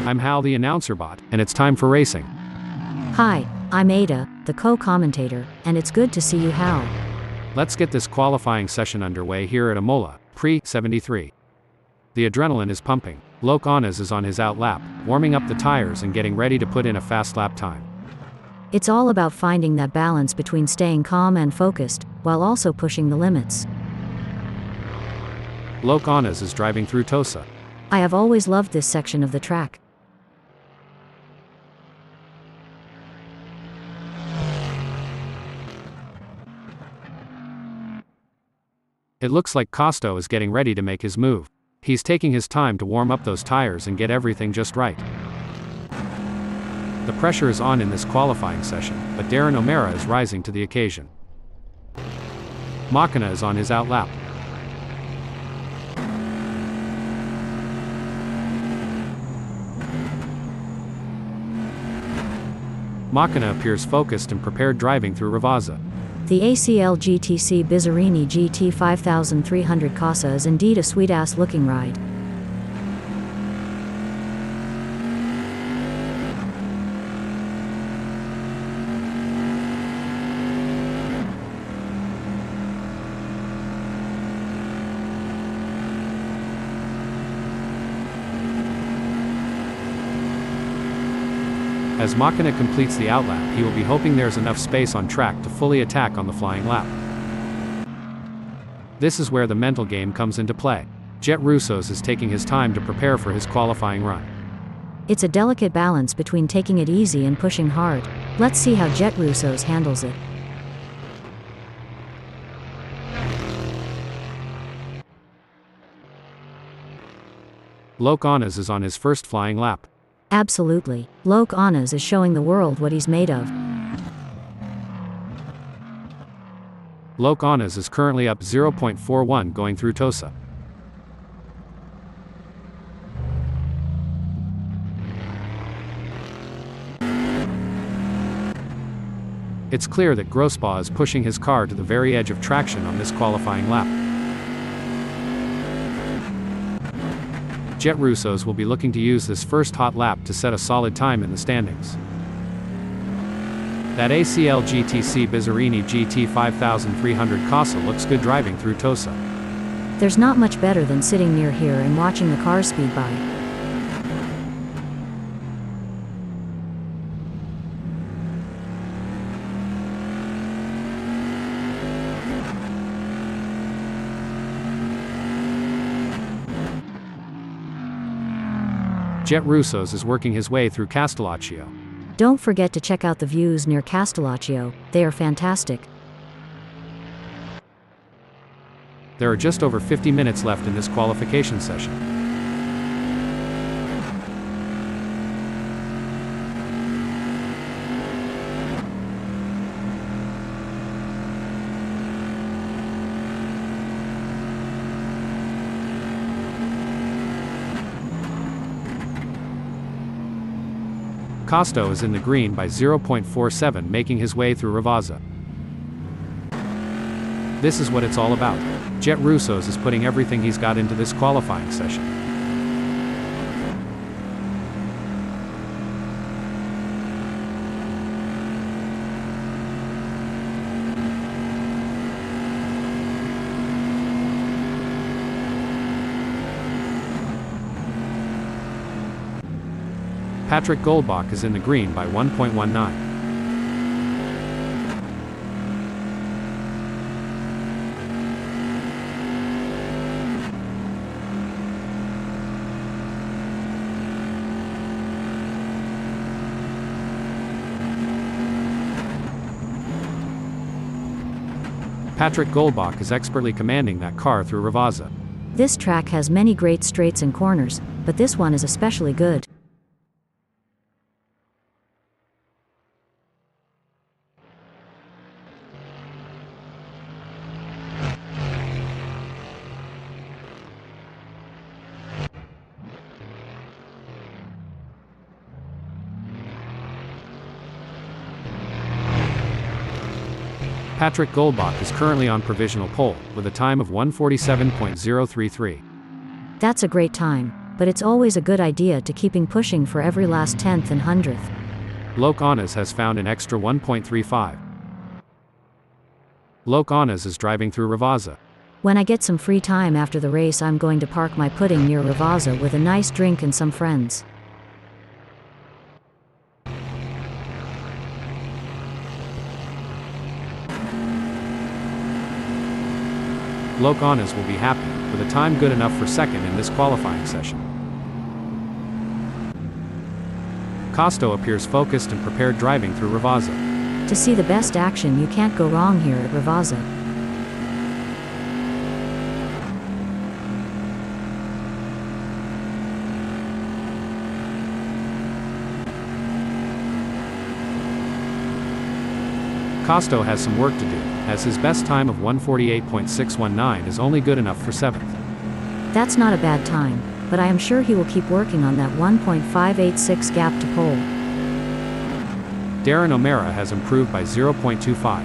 I'm Hal the announcer bot, and it's time for racing. Hi, I'm Ada, the co-commentator, and it's good to see you, Hal. Let's get this qualifying session underway here at Imola, Pre-73. The adrenaline is pumping. Loke Onas is on his out lap, warming up the tires and getting ready to put in a fast lap time. It's all about finding that balance between staying calm and focused, while also pushing the limits. Loke Onas is driving through Tosa. I have always loved this section of the track. It looks like Costo is getting ready to make his move. He's taking his time to warm up those tires and get everything just right. The pressure is on in this qualifying session, but Darren O'Mara is rising to the occasion. Machina is on his out lap. Machina appears focused and prepared driving through Ravazza. The ACL GTC Bizzarini GT 5300 Casa is indeed a sweet-ass looking ride. As Machina completes the outlap, he will be hoping there's enough space on track to fully attack on the flying lap. This is where the mental game comes into play. Jet Russos is taking his time to prepare for his qualifying run. It's a delicate balance between taking it easy and pushing hard. Let's see how Jet Russos handles it. Loke Onas is on his first flying lap. Absolutely. Loke Onas is showing the world what he's made of. Loke Onas is currently up 0.41 going through Tosa. It's clear that Grossbaugh is pushing his car to the very edge of traction on this qualifying lap. Jet Russos will be looking to use this first hot lap to set a solid time in the standings. That ACL GTC Bizzarini GT 5300 Casa looks good driving through Tosa. There's not much better than sitting near here and watching the cars speed by. Jet Russos is working his way through Castellaccio. Don't forget to check out the views near Castellaccio, they are fantastic. There are just over 50 minutes left in this qualification session. Costo is in the green by 0.47, making his way through Ravazza. This is what it's all about. Jet Russos is putting everything he's got into this qualifying session. Patrick Goldbach is in the green by 1.19. Patrick Goldbach is expertly commanding that car through Ravazza. This track has many great straights and corners, but this one is especially good. Patrick Goldbach is currently on provisional pole, with a time of 1:47.033. That's a great time. but it's always a good idea to keeping pushing for every last tenth and hundredth. Loc Honors has found an extra 1.35. Loc Honors is driving through Ravazza. When I get some free time after the race, I'm going to park my pudding near Ravazza with a nice drink and some friends. Loc Honors will be happy, with a time good enough for second in this qualifying session. Costo appears focused and prepared driving through Ravazza. To see the best action, you can't go wrong here at Ravazza. Costo has some work to do, as his best time of 1:48.619 is only good enough for 7th. That's not a bad time, but I am sure he will keep working on that 1.586 gap to pole. Darren O'Mara has improved by 0.25.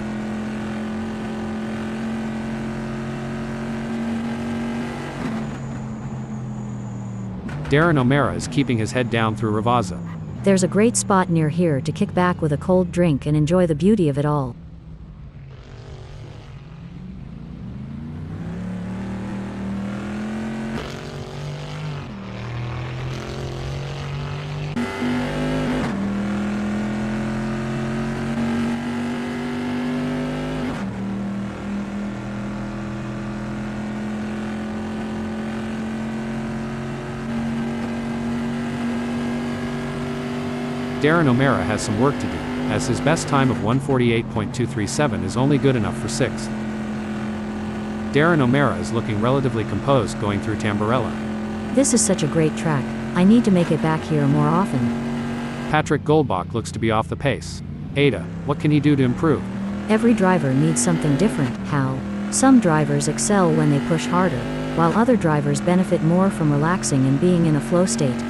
Darren O'Mara is keeping his head down through Ravazza. There's a great spot near here to kick back with a cold drink and enjoy the beauty of it all. Darren O'Mara has some work to do, as his best time of 1:48.237 is only good enough for 6th. Darren O'Mara is looking relatively composed going through Tamburello. This is such a great track. I need to make it back here more often. Patrick Goldbach looks to be off the pace. Ada, what can he do to improve? Every driver needs something different, Hal. Some drivers excel when they push harder, while other drivers benefit more from relaxing and being in a flow state.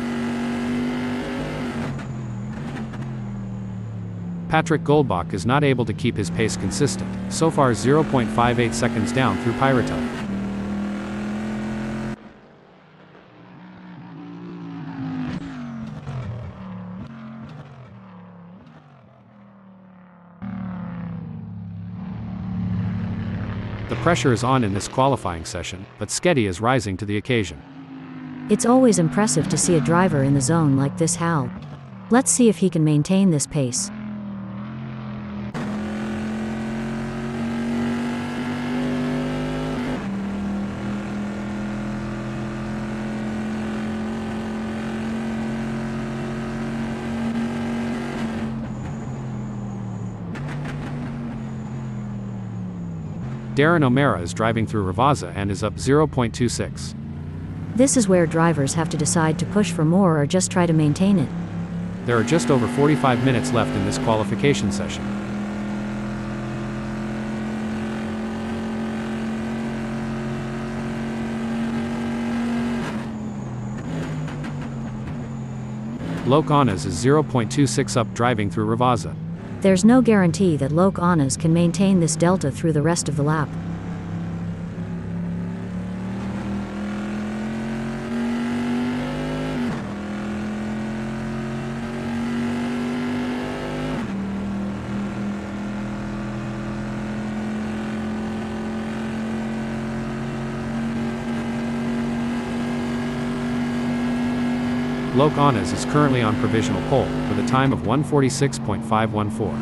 Patrick Goldbach is not able to keep his pace consistent, so far 0.58 seconds down through Pyrotel. The pressure is on in this qualifying session, but Sketty is rising to the occasion. It's always impressive to see a driver in the zone like this, Hal. Let's see if he can maintain this pace. Darren O'Mara is driving through Ravazza and is up 0.26. This is where drivers have to decide to push for more or just try to maintain it. There are just over 45 minutes left in this qualification session. Loc Honors is 0.26 up driving through Ravazza. There's no guarantee that Loc Honors can maintain this delta through the rest of the lap. Loc Honors is currently on provisional pole, with a time of 1:46.514.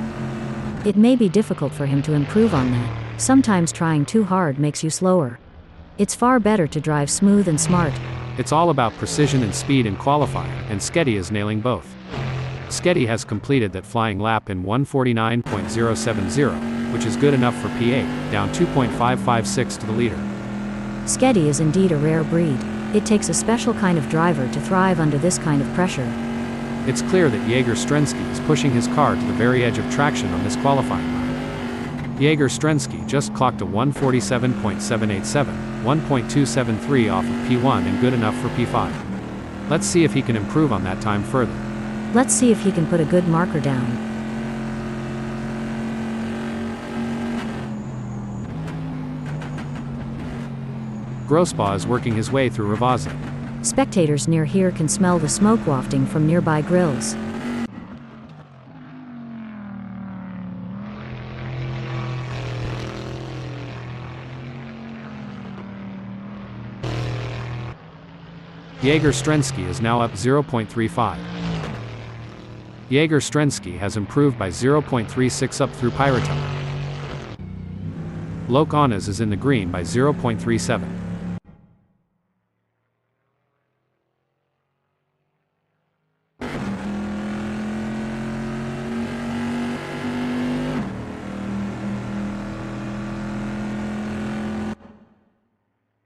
It may be difficult for him to improve on that. Sometimes trying too hard makes you slower. It's far better to drive smooth and smart. It's all about precision and speed in qualifying, and Sketty is nailing both. Sketty has completed that flying lap in 1:49.070, which is good enough for P8, down 2.556 to the leader. Sketty is indeed a rare breed. It takes a special kind of driver to thrive under this kind of pressure. It's clear that Jaeger Strensky is pushing his car to the very edge of traction on this qualifying line. Jaeger Strensky just clocked a 1:47.787, 1.273 off of P1 and good enough for P5. Let's see if he can improve on that time further. Let's see if he can put a good marker down. Grossbaugh is working his way through Ravazza. Spectators near here can smell the smoke wafting from nearby grills. Jaeger Strensky is now up 0.35. Jaeger Strensky has improved by 0.36 up through Pyrotello. Lok Onas is in the green by 0.37.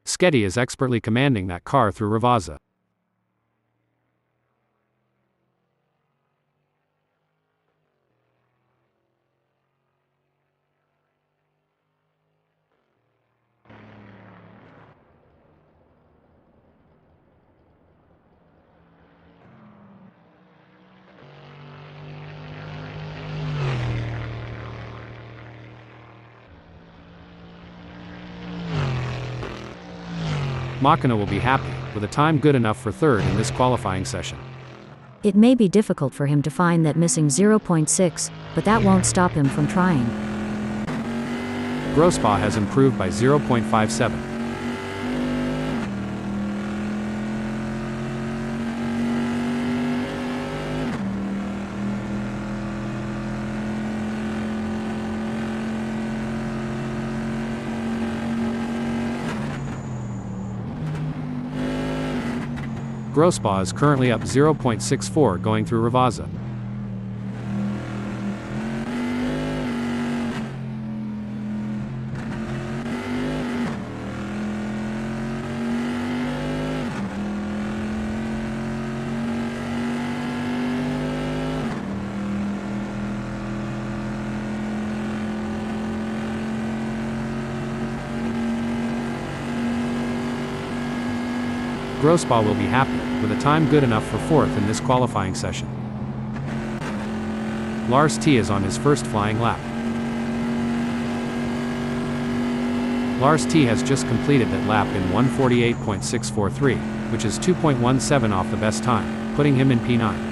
Sketty is expertly commanding that car through Ravaza. Machina will be happy, with a time good enough for third in this qualifying session. It may be difficult for him to find that missing 0.6, but that won't stop him from trying. Grospa has improved by 0.57. Grospa is currently up 0.64 going through Ravaza. Grospa will be happy, with a time good enough for fourth in this qualifying session. Lars T is on his first flying lap. Lars T has just completed that lap in 1:48.643, which is 2.17 off the best time, putting him in P9.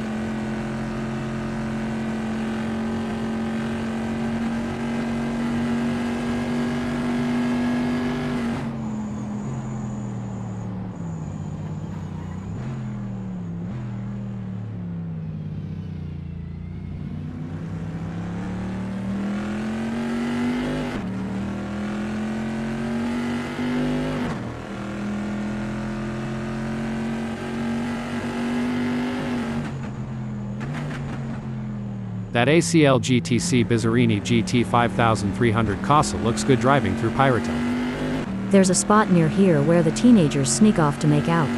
That ACL GTC Bizzarini GT 5300 Casa looks good driving through Pyrotel. There's a spot near here where the teenagers sneak off to make out.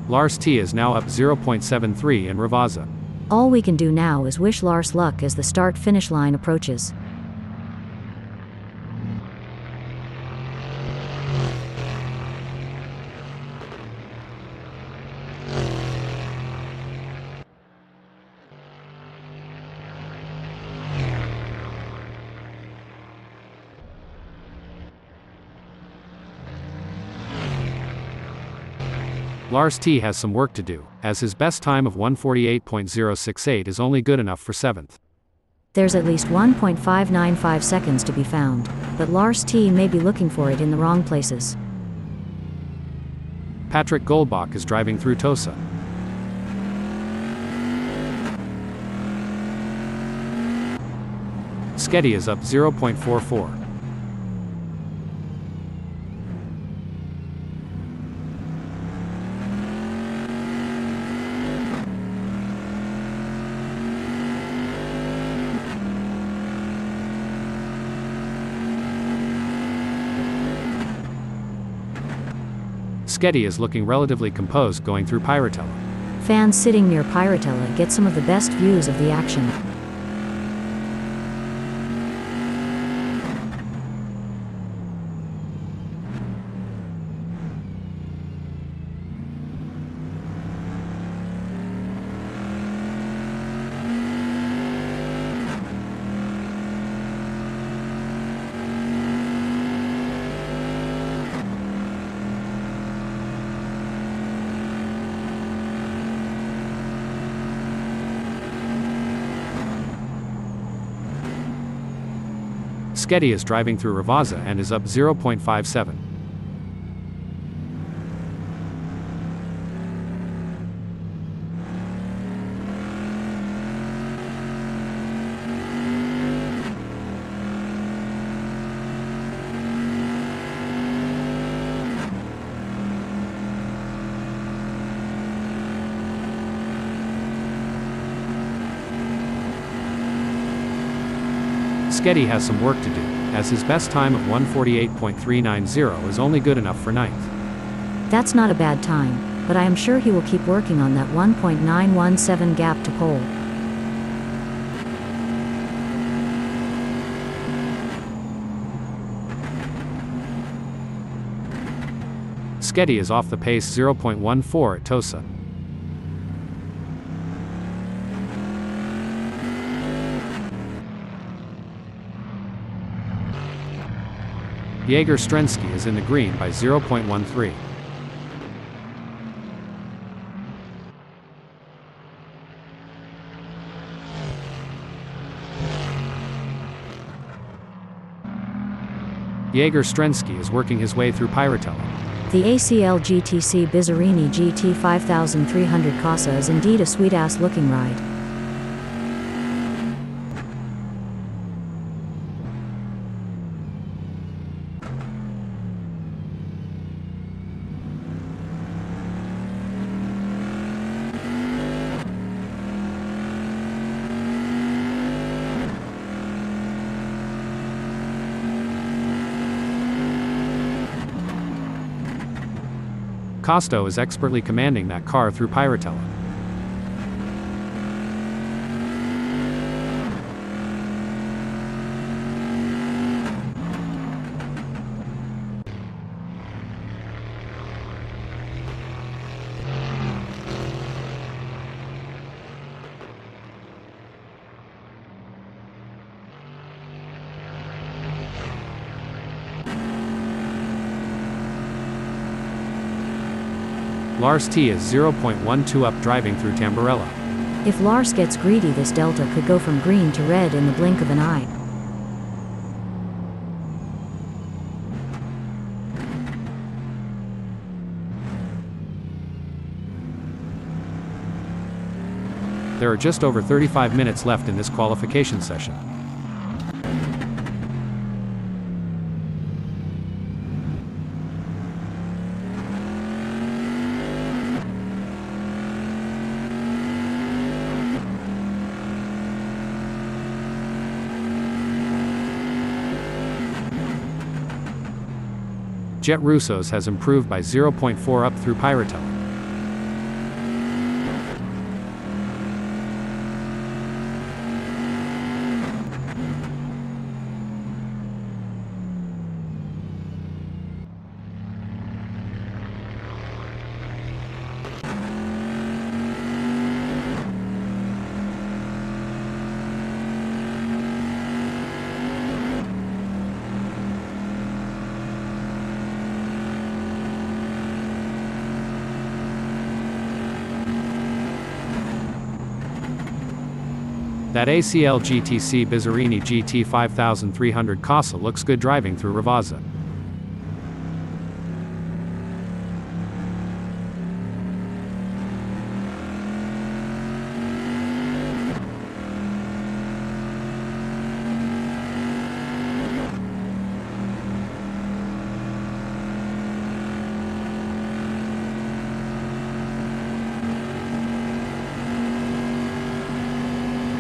Lars T is now up 0.73 in Ravaza. All we can do now is wish Lars luck as the start-finish line approaches. Lars T has some work to do, as his best time of 1:48.068 is only good enough for 7th. There's at least 1.595 seconds to be found, but Lars T may be looking for it in the wrong places. Patrick Goldbach is driving through Tosa. Sketty is up 0.44. Sketty is looking relatively composed going through Piratella. Fans sitting near Piratella get some of the best views of the action. Sketty is driving through Ravazza and is up 0.57. Sketty has some work to do, as his best time of 1:48.390 is only good enough for ninth. That's not a bad time, but I am sure he will keep working on that 1.917 gap to pole. Sketty is off the pace 0.14 at Tosa. Jaeger Strensky is in the green by 0.13. Jaeger Strensky is working his way through Piratella. The ACL GTC Bizzarini GT 5300 Casa is indeed a sweet-ass looking ride. Costo is expertly commanding that car through Piratella. Lars T is 0.12 up driving through Tamburello. If Lars gets greedy, this delta could go from green to red in the blink of an eye. There are just over 35 minutes left in this qualification session. Jet Russos has improved by 0.4 up through Piratella. That ACL GTC Bizzarini GT 5300 Casa looks good driving through Ravazza.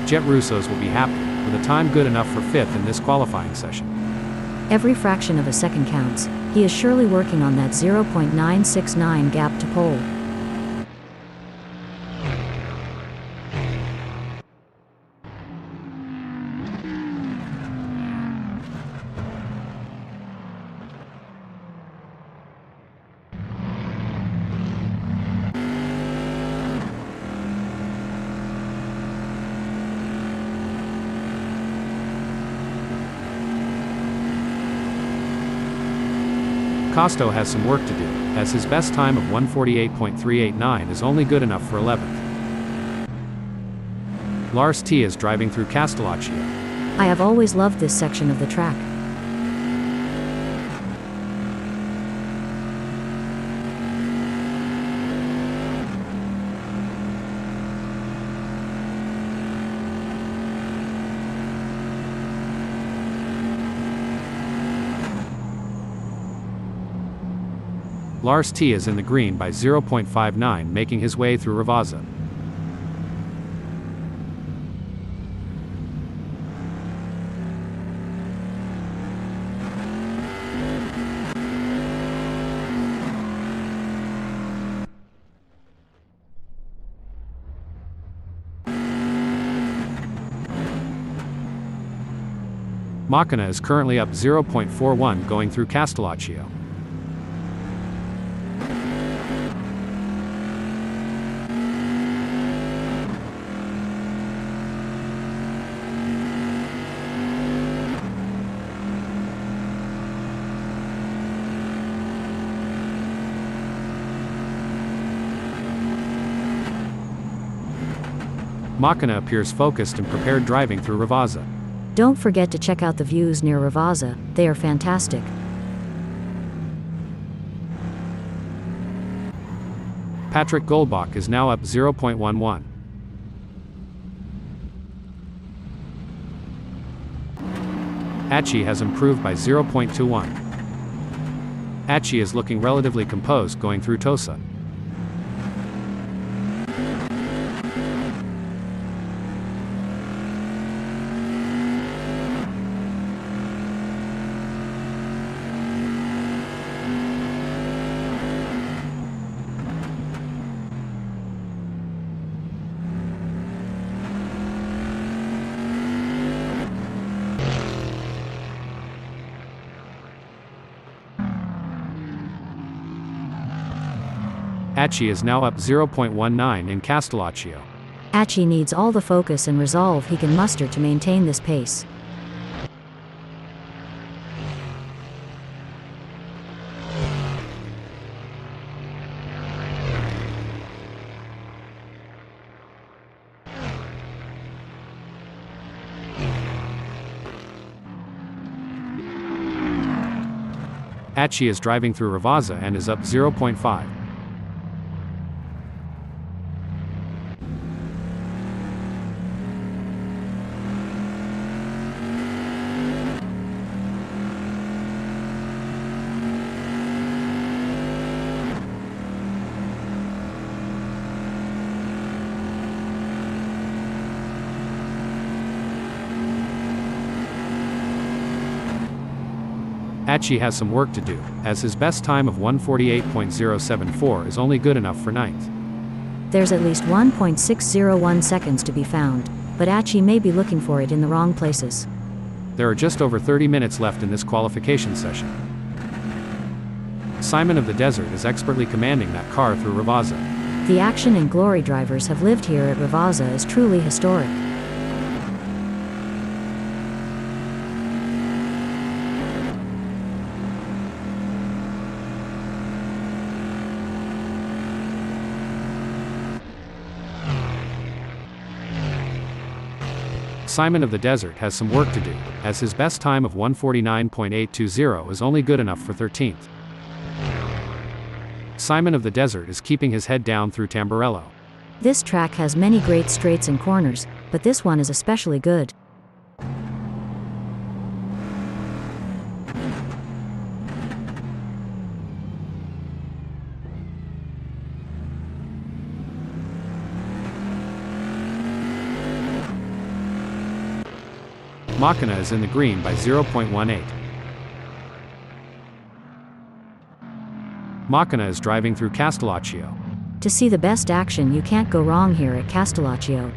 Jet Russos will be happy, with a time good enough for 5th in this qualifying session. Every fraction of a second counts. He is surely working on that 0.969 gap to pole. Costo has some work to do, as his best time of 1:48.389 is only good enough for 11th. Lars T is driving through Castellaccio. I have always loved this section of the track. Lars T is in the green by 0.59, making his way through Ravazza. Machina is currently up 0.41 going through Castellaccio. Machina appears focused and prepared driving through Ravazza. Don't forget to check out the views near Ravazza, they are fantastic. Patrick Goldbach is now up 0.11. Achi has improved by 0.21. Achi is looking relatively composed going through Tosa. Achi is now up 0.19 in Castellaccio. Achi needs all the focus and resolve he can muster to maintain this pace. Achi is driving through Ravazza and is up 0.5. Achi has some work to do, as his best time of 1:48.074 is only good enough for 9th. There's at least 1.601 seconds to be found, but Achi may be looking for it in the wrong places. There are just over 30 minutes left in this qualification session. Simon of the Desert is expertly commanding that car through Ravazza. The action and glory drivers have lived here at Ravazza is truly historic. Simon of the Desert has some work to do, as his best time of 1:49.820 is only good enough for 13th. Simon of the Desert is keeping his head down through Tamburello. This track has many great straights and corners, but this one is especially good. Machina is in the green by 0.18. Machina is driving through Castellaccio. To see the best action, you can't go wrong here at Castellaccio.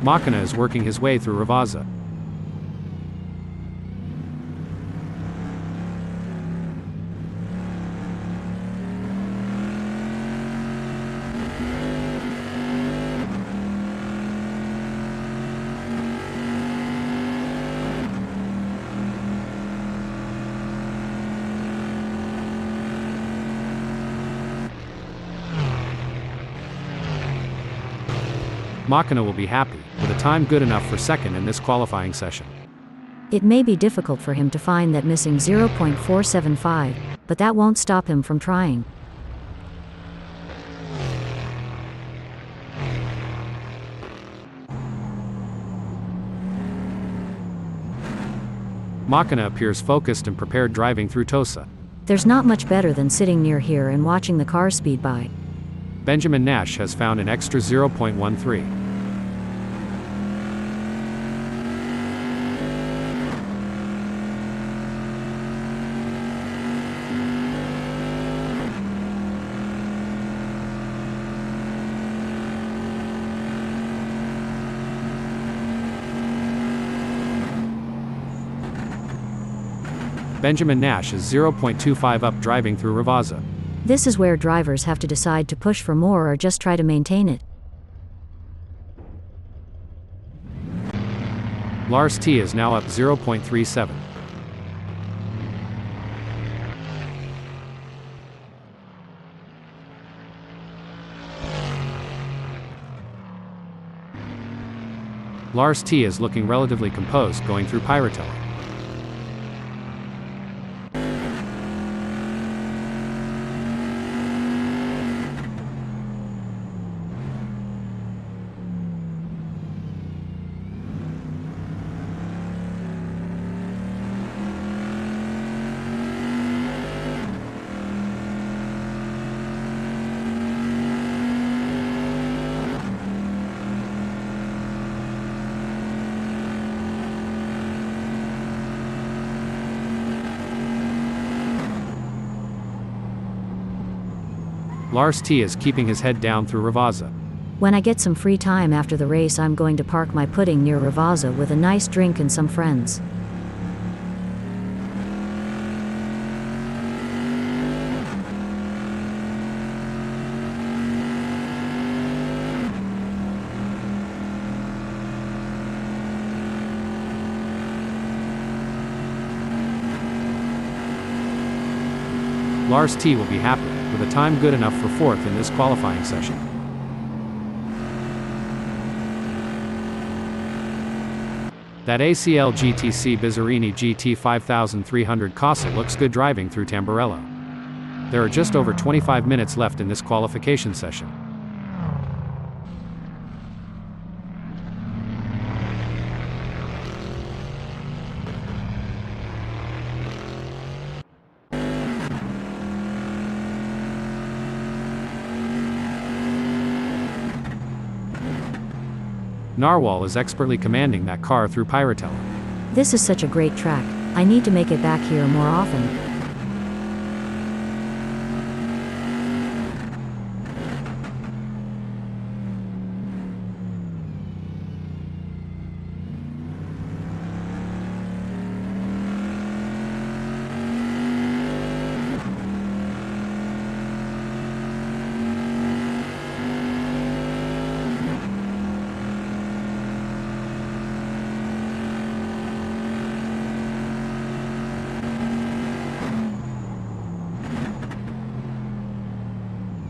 Machina is working his way through Ravazza. Machina will be happy, with a time good enough for second in this qualifying session. It may be difficult for him to find that missing 0.475, but that won't stop him from trying. Machina appears focused and prepared driving through Tosa. There's not much better than sitting near here and watching the cars speed by. Benjamin Nash has found an extra 0.13. Benjamin Nash is 0.25 up driving through Ravazza. This is where drivers have to decide to push for more or just try to maintain it. Lars T is now up 0.37. Lars T is looking relatively composed going through Piratelli. Lars T is keeping his head down through Ravazza. When I get some free time after the race, I'm going to park my pudding near Ravazza with a nice drink and some friends. Lars T will be happy, with a time good enough for fourth in this qualifying session. That ACL GTC Bizzarini GT 5300 Casa looks good driving through Tamburello. There are just over 25 minutes left in this qualification session. Narwhal is expertly commanding that car through Piratelli. This is such a great track. I need to make it back here more often.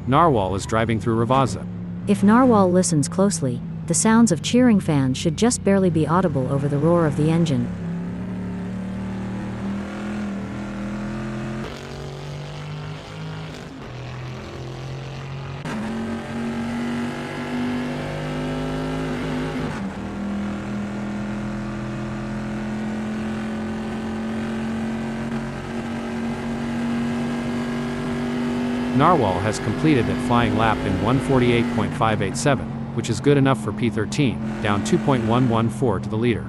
Narwhal is driving through Ravazza. If Narwhal listens closely, the sounds of cheering fans should just barely be audible over the roar of the engine. Narwhal has completed that flying lap in 1:48.587, which is good enough for P13, down 2.114 to the leader.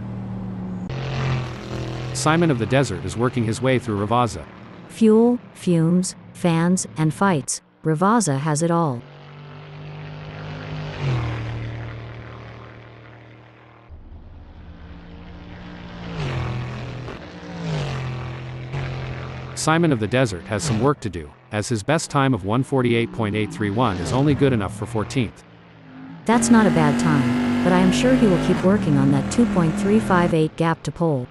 Simon of the Desert is working his way through Ravazza. Fuel, fumes, fans, and fights, Ravazza has it all. Simon of the Desert has some work to do, as his best time of 1:48.831 is only good enough for 14th. That's not a bad time, but I am sure he will keep working on that 2.358 gap to pole.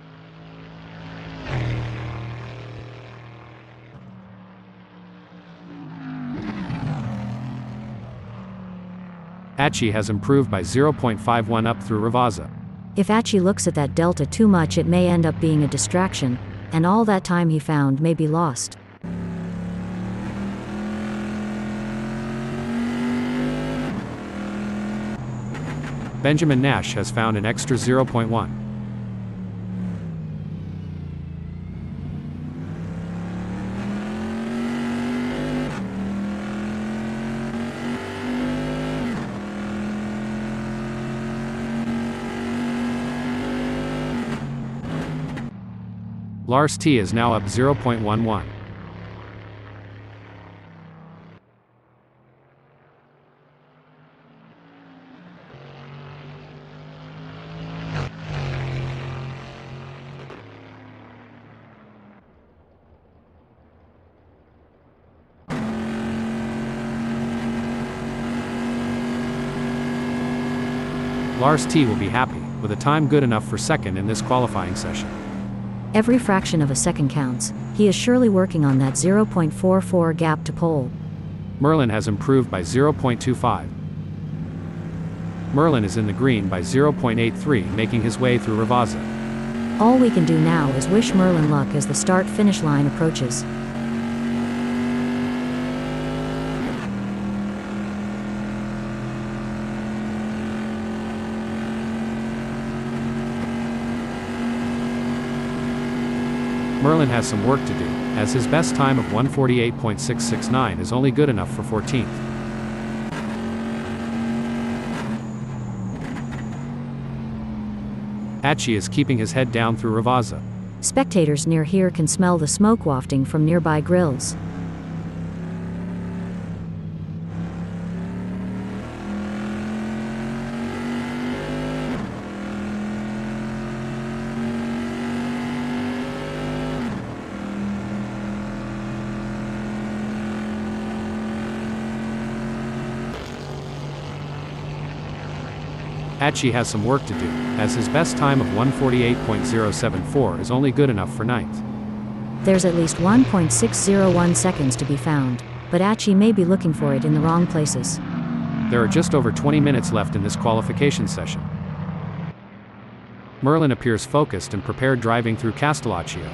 Achi has improved by 0.51 up through Ravazza. If Achi looks at that delta too much, it may end up being a distraction, and all that time he found may be lost. Benjamin Nash has found an extra 0.1. Lars T is now up 0.11. Lars T will be happy, with a time good enough for second in this qualifying session. Every fraction of a second counts. He is surely working on that 0.44 gap to pole. Merlin has improved by 0.25. Merlin is in the green by 0.83, making his way through Ravazza. All we can do now is wish Merlin luck as the start-finish line approaches. Merlin has some work to do, as his best time of 1:48.669 is only good enough for 14th. Achi is keeping his head down through Ravazza. Spectators near here can smell the smoke wafting from nearby grills. Achi has some work to do, as his best time of 1:48.074 is only good enough for 9th. There's at least 1.601 seconds to be found, but Achi may be looking for it in the wrong places. There are just over 20 minutes left in this qualification session. Merlin appears focused and prepared driving through Castellaccio.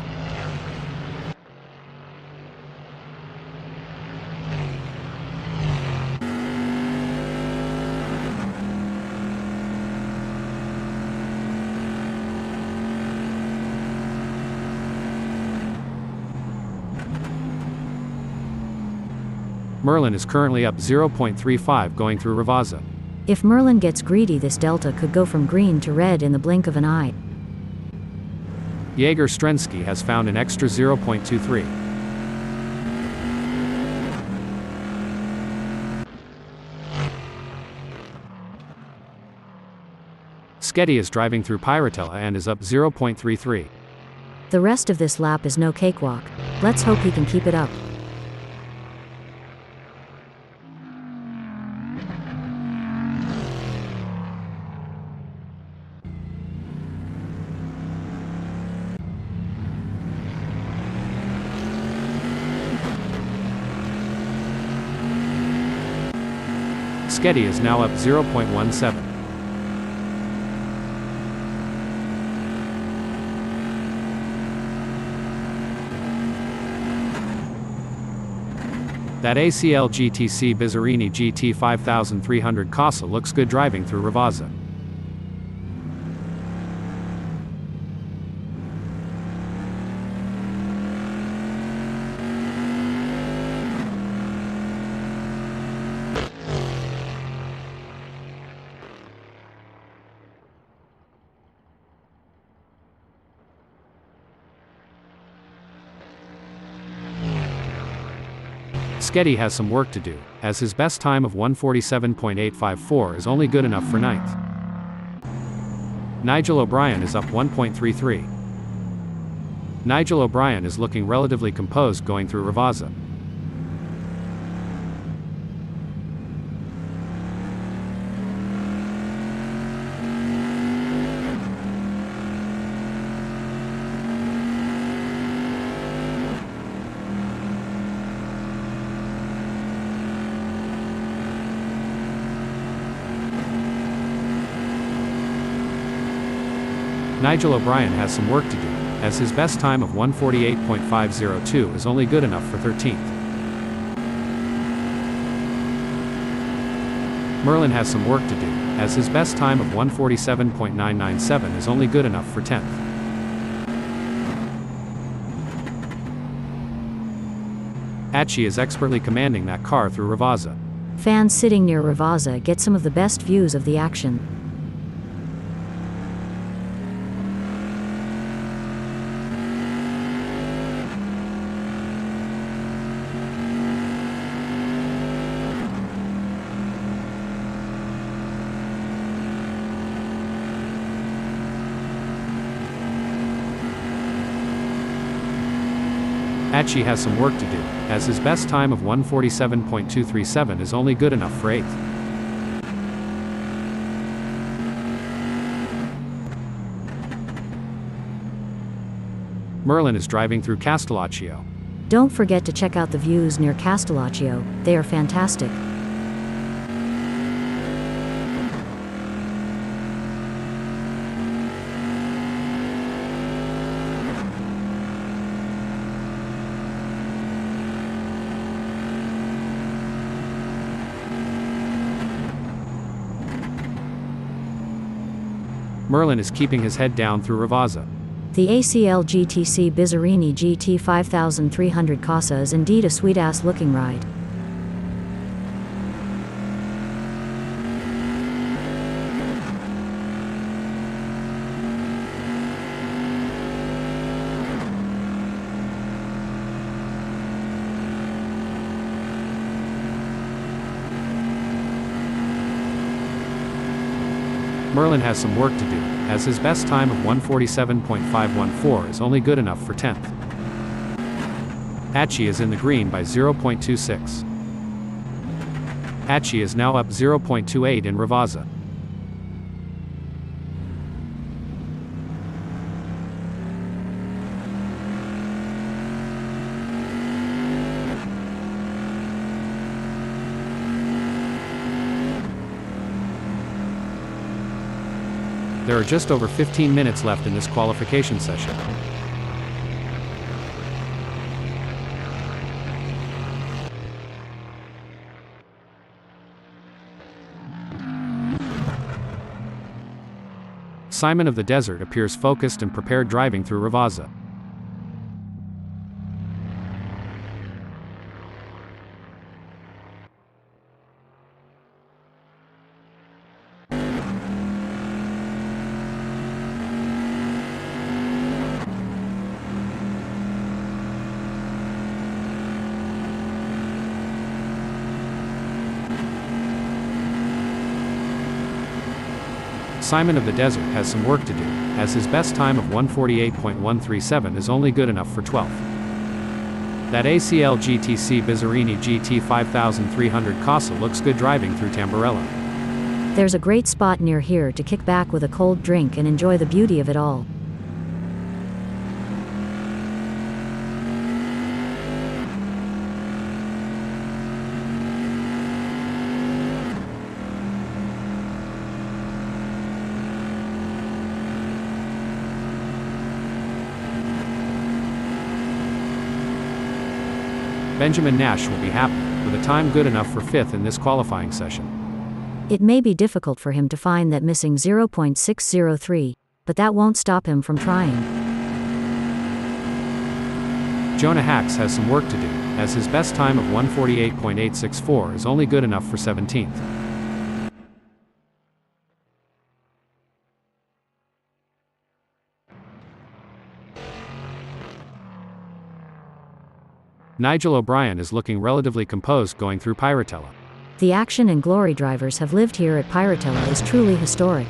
Merlin is currently up 0.35 going through Ravazza. If Merlin gets greedy, this delta could go from green to red in the blink of an eye. Jaeger Strensky has found an extra 0.23. Sketty is driving through Pyratella and is up 0.33. The rest of this lap is no cakewalk. Let's hope he can keep it up. Sketty is now up 0.17. That ACL GTC Bizzarini GT 5300 Casa looks good driving through Ravazza. Sketty has some work to do, as his best time of 147.854 is only good enough for ninth. Nigel O'Brien is up 1.33. Nigel O'Brien is looking relatively composed going through Ravazza. Nigel O'Brien has some work to do, as his best time of 148.502 is only good enough for 13th. Merlin has some work to do, as his best time of 147.997 is only good enough for 10th. Achi is expertly commanding that car through Ravazza. Fans sitting near Ravazza get some of the best views of the action. Achi has some work to do, as his best time of 147.237 is only good enough for 8th. Merlin is driving through Castellaccio. Don't forget to check out the views near Castellaccio, they are fantastic. Merlin is keeping his head down through Ravazza. The ACL GTC Bizzarini GT 5300 Casa is indeed a sweet-ass looking ride. Merlin has some work to do, as his best time of 147.514 is only good enough for 10th. Achi is in the green by 0.26. Achi is now up 0.28 in Ravazza. There are just over 15 minutes left in this qualification session. Simon of the Desert appears focused and prepared driving through Ravazza. Simon of the Desert has some work to do, as his best time of 148.137 is only good enough for 12th. That ACL GTC Bizzarini GT 5300 Casa looks good driving through Tamburello. There's a great spot near here to kick back with a cold drink and enjoy the beauty of it all. Benjamin Nash will be happy, with a time good enough for 5th in this qualifying session. It may be difficult for him to find that missing 0.603, but that won't stop him from trying. Jonah Hacks has some work to do, as his best time of 148.864 is only good enough for 17th. Nigel O'Brien is looking relatively composed going through Piratella. The action and glory drivers have lived here at Piratella is truly historic.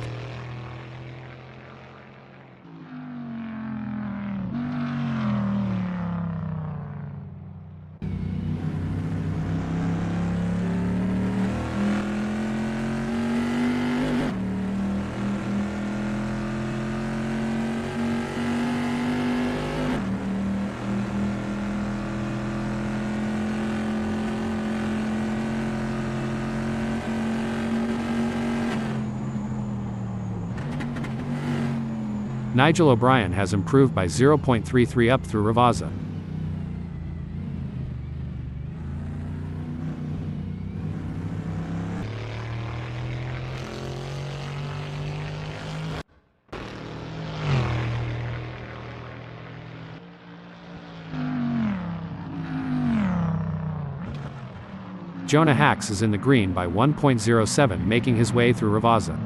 Nigel O'Brien has improved by 0.33 up through Ravazza. Jonah Hacks is in the green by 1.07, making his way through Ravazza.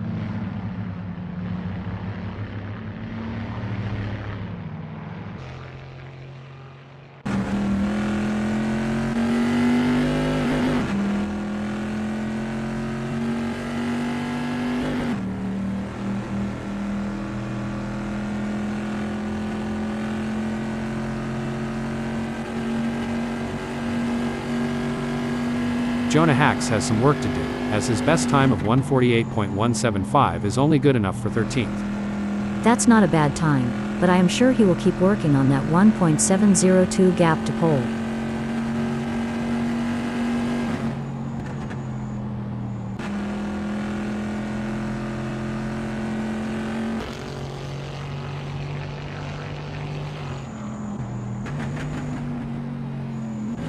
Jonah Hacks has some work to do, as his best time of 1:48.175 is only good enough for 13th. That's not a bad time, but I am sure he will keep working on that 1.702 gap to pole.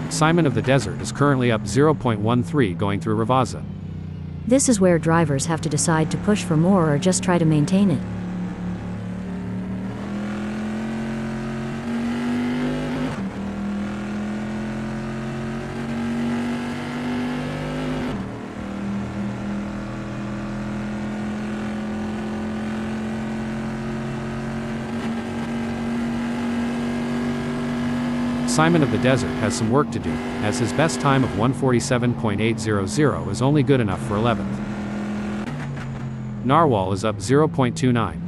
Simon of the Desert is currently up 0.13 going through Ravazza. This is where drivers have to decide to push for more or just try to maintain it. Simon of the Desert has some work to do, as his best time of 1:47.800 is only good enough for 11th. Narwhal is up 0.29.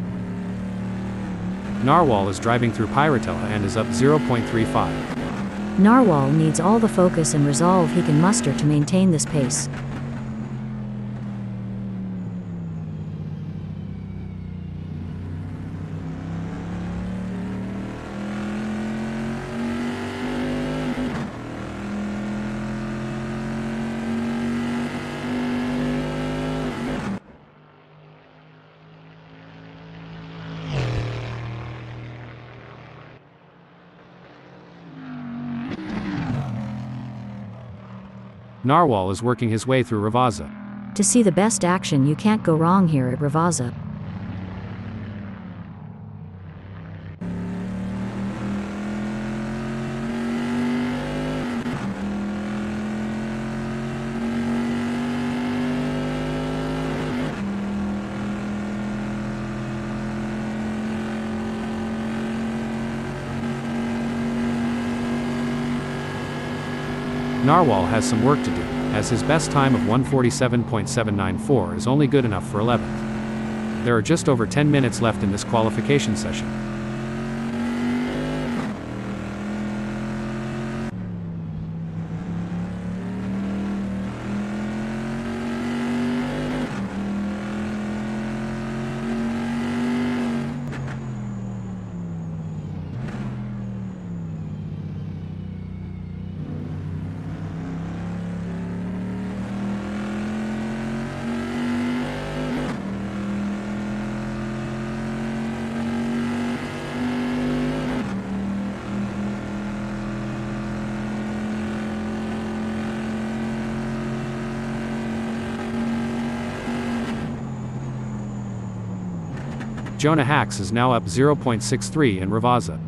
Narwhal is driving through Piratella and is up 0.35. Narwhal needs all the focus and resolve he can muster to maintain this pace. Narwhal is working his way through Ravazza. To see the best action, you can't go wrong here at Ravazza. Narwhal has some work to do, as his best time of 1:47.794 is only good enough for 11th. There are just over 10 minutes left in this qualification session. Jonah Hacks is now up 0.63 in Ravazza.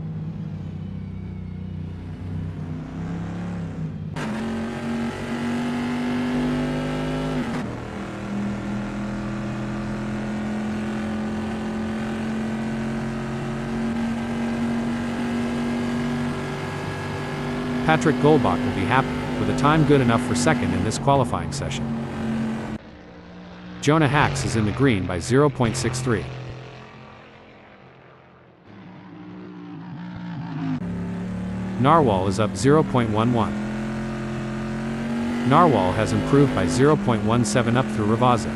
Patrick Goldbach will be happy, with a time good enough for second in this qualifying session. Jonah Hacks is in the green by 0.63. Narwhal is up 0.11. Narwhal has improved by 0.17 up through Ravaza.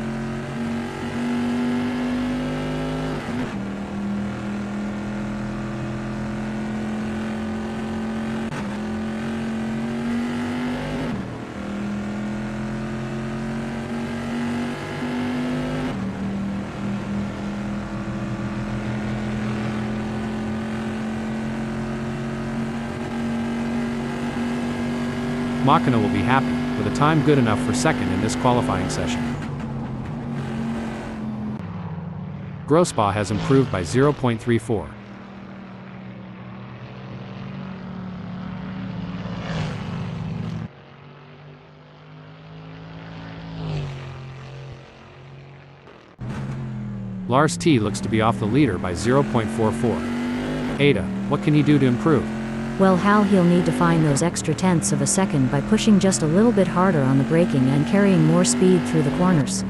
Machina will be happy, with a time good enough for second in this qualifying session. Grossbaugh has improved by 0.34. Lars T looks to be off the leader by 0.44. Ada, what can he do to improve? Well, Hal, he'll need to find those extra tenths of a second by pushing just a little bit harder on the braking and carrying more speed through the corners.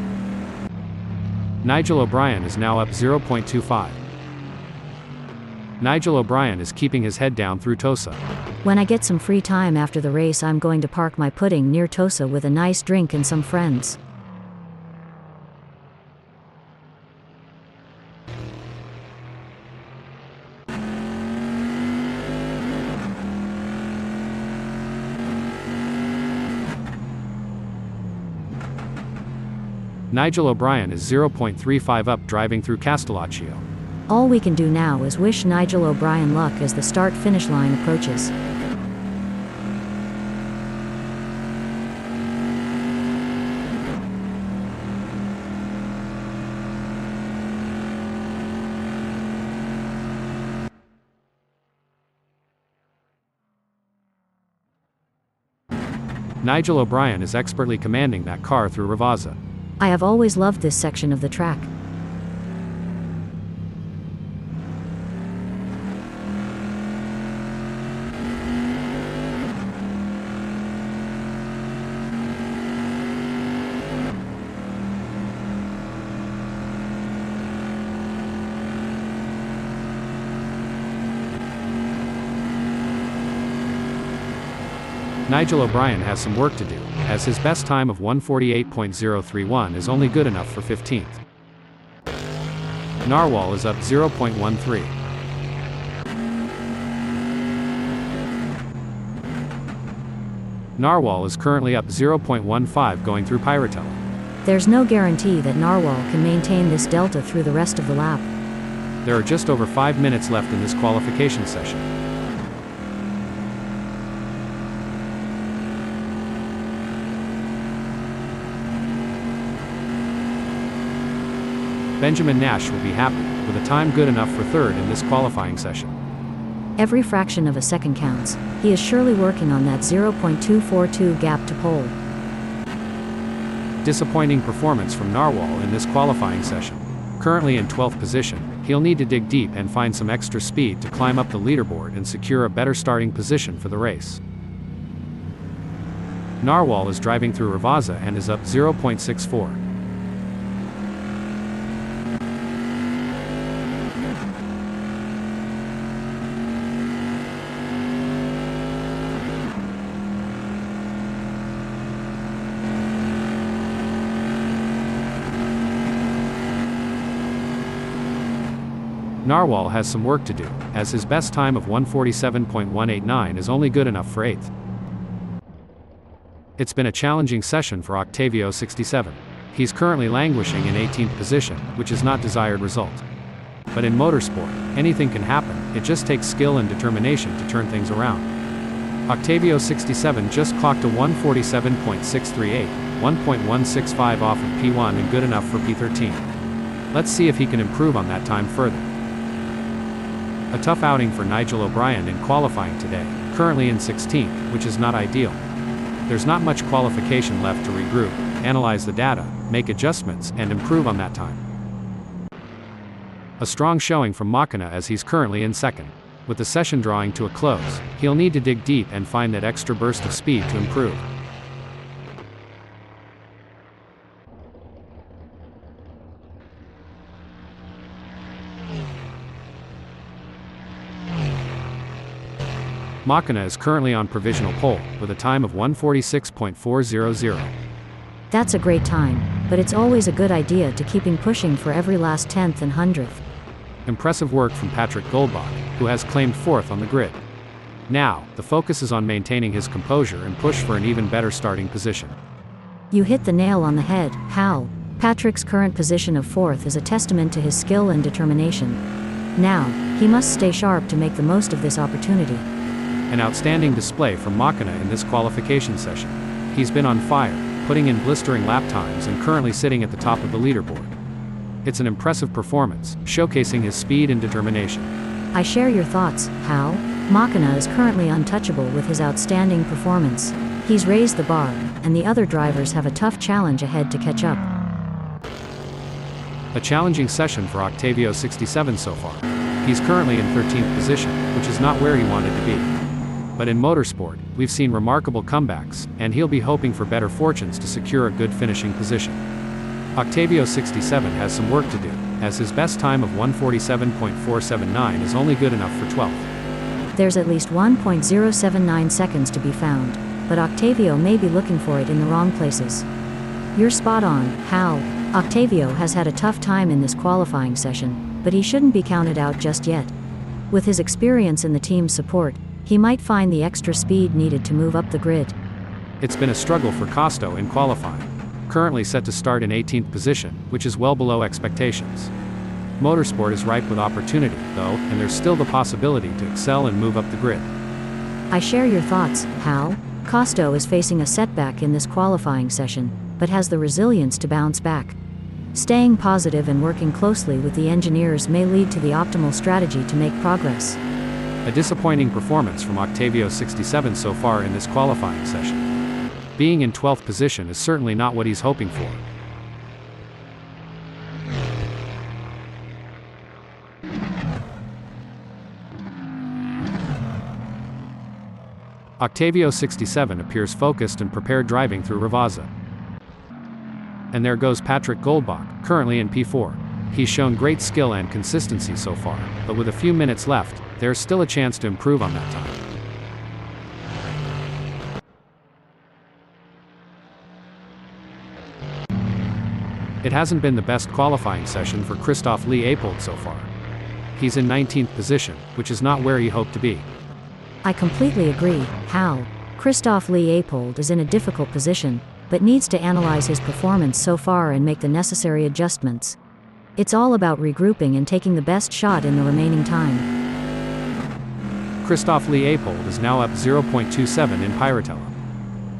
Nigel O'Brien is now up 0.25. Nigel O'Brien is keeping his head down through Tosa. When I get some free time after the race, I'm going to park my pudding near Tosa with a nice drink and some friends. Nigel O'Brien is 0.35 up driving through Castellaccio. All we can do now is wish Nigel O'Brien luck as the start-finish line approaches. Nigel O'Brien is expertly commanding that car through Ravaza. I have always loved this section of the track. Nigel O'Brien has some work to do, as his best time of 1:48.031 is only good enough for 15th. Narwhal is up 0.13. Narwhal is currently up 0.15 going through Pyratella. There's no guarantee that Narwhal can maintain this delta through the rest of the lap. There are just over 5 minutes left in this qualification session. Benjamin Nash will be happy, with a time good enough for third in this qualifying session. Every fraction of a second counts. He is surely working on that 0.242 gap to pole. Disappointing performance from Narwhal in this qualifying session. Currently in 12th position, he'll need to dig deep and find some extra speed to climb up the leaderboard and secure a better starting position for the race. Narwhal is driving through Ravaza and is up 0.64. Narwhal has some work to do, as his best time of 1:47.189 is only good enough for 8th. It's been a challenging session for Octavio 67. He's currently languishing in 18th position, which is not desired result. But in motorsport, anything can happen, it just takes skill and determination to turn things around. Octavio 67 just clocked a 1:47.638, 1.165 off of P1 and good enough for P13. Let's see if he can improve on that time further. A tough outing for Nigel O'Brien in qualifying today, currently in 16th, which is not ideal. There's not much qualification left to regroup, analyze the data, make adjustments, and improve on that time. A strong showing from Machina as he's currently in second. With the session drawing to a close, he'll need to dig deep and find that extra burst of speed to improve. Machina is currently on provisional pole, with a time of 1:46.400. That's a great time, but it's always a good idea to keeping pushing for every last tenth and hundredth. Impressive work from Patrick Goldbach, who has claimed fourth on the grid. Now, the focus is on maintaining his composure and push for an even better starting position. You hit the nail on the head, Hal. Patrick's current position of fourth is a testament to his skill and determination. Now, he must stay sharp to make the most of this opportunity. An outstanding display from Machina in this qualification session. He's been on fire, putting in blistering lap times and currently sitting at the top of the leaderboard. It's an impressive performance, showcasing his speed and determination. I share your thoughts, Hal. Machina is currently untouchable with his outstanding performance. He's raised the bar, and the other drivers have a tough challenge ahead to catch up. A challenging session for Octavio 67 so far. He's currently in 13th position, which is not where he wanted to be. But in motorsport, we've seen remarkable comebacks, and he'll be hoping for better fortunes to secure a good finishing position. Octavio 67 has some work to do, as his best time of 1:47.479 is only good enough for 12th. There's at least 1.079 seconds to be found, but Octavio may be looking for it in the wrong places. You're spot on, Hal. Octavio has had a tough time in this qualifying session, but he shouldn't be counted out just yet. With his experience and the team's support, he might find the extra speed needed to move up the grid. It's been a struggle for Costo in qualifying. Currently set to start in 18th position, which is well below expectations. Motorsport is ripe with opportunity, though, and there's still the possibility to excel and move up the grid. I share your thoughts, Hal. Costo is facing a setback in this qualifying session, but has the resilience to bounce back. Staying positive and working closely with the engineers may lead to the optimal strategy to make progress. A disappointing performance from Octavio 67 so far in this qualifying session. Being in 12th position is certainly not what he's hoping for. Octavio 67 appears focused and prepared driving through Ravazza. And there goes Patrick Goldbach, currently in P4. He's shown great skill and consistency so far, but with a few minutes left, there's still a chance to improve on that time. It hasn't been the best qualifying session for Christoph Leopold so far. He's in 19th position, which is not where he hoped to be. I completely agree, Hal. Christoph Leopold is in a difficult position, but needs to analyze his performance so far and make the necessary adjustments. It's all about regrouping and taking the best shot in the remaining time. Christoph Leopold is now up 0.27 in Pirotella.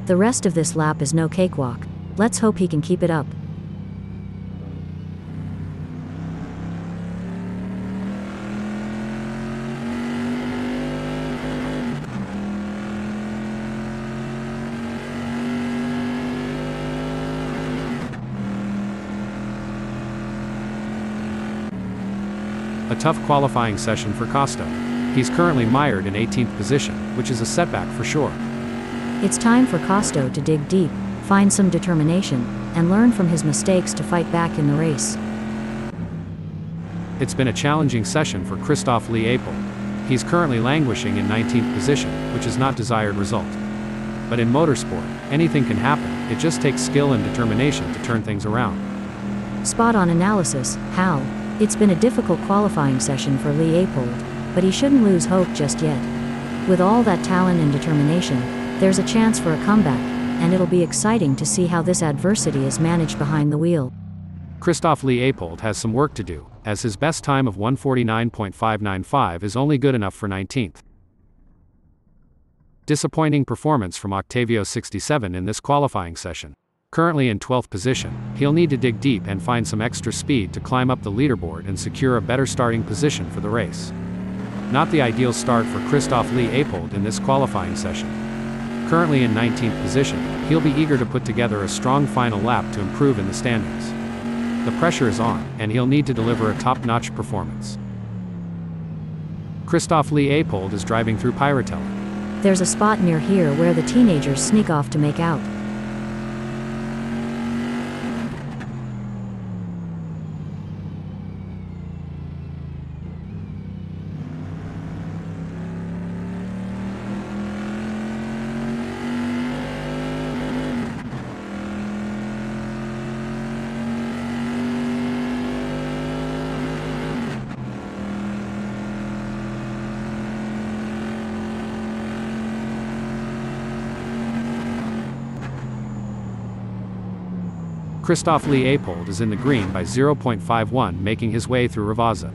The rest of this lap is no cakewalk. Let's hope he can keep it up. A tough qualifying session for Costo. He's currently mired in 18th position, which is a setback for sure. It's time for Costo to dig deep, find some determination, and learn from his mistakes to fight back in the race. It's been a challenging session for Christoph Leopold. He's currently languishing in 19th position, which is not desired result. But in motorsport, anything can happen. It just takes skill and determination to turn things around. Spot on analysis, Hal. It's been a difficult qualifying session for Leopold, but he shouldn't lose hope just yet. With all that talent and determination, there's a chance for a comeback, and it'll be exciting to see how this adversity is managed behind the wheel. Christoph Leopold has some work to do, as his best time of 1:49.595 is only good enough for 19th. Disappointing performance from Octavio 67 in this qualifying session. Currently in 12th position, he'll need to dig deep and find some extra speed to climb up the leaderboard and secure a better starting position for the race. Not the ideal start for Christoph Leopold in this qualifying session. Currently in 19th position, he'll be eager to put together a strong final lap to improve in the standings. The pressure is on, and he'll need to deliver a top-notch performance. Christoph Lee Apold is driving through Pyroteller. There's a spot near here where the teenagers sneak off to make out. Christoph Lee Apold is in the green by 0.51, making his way through Ravazza.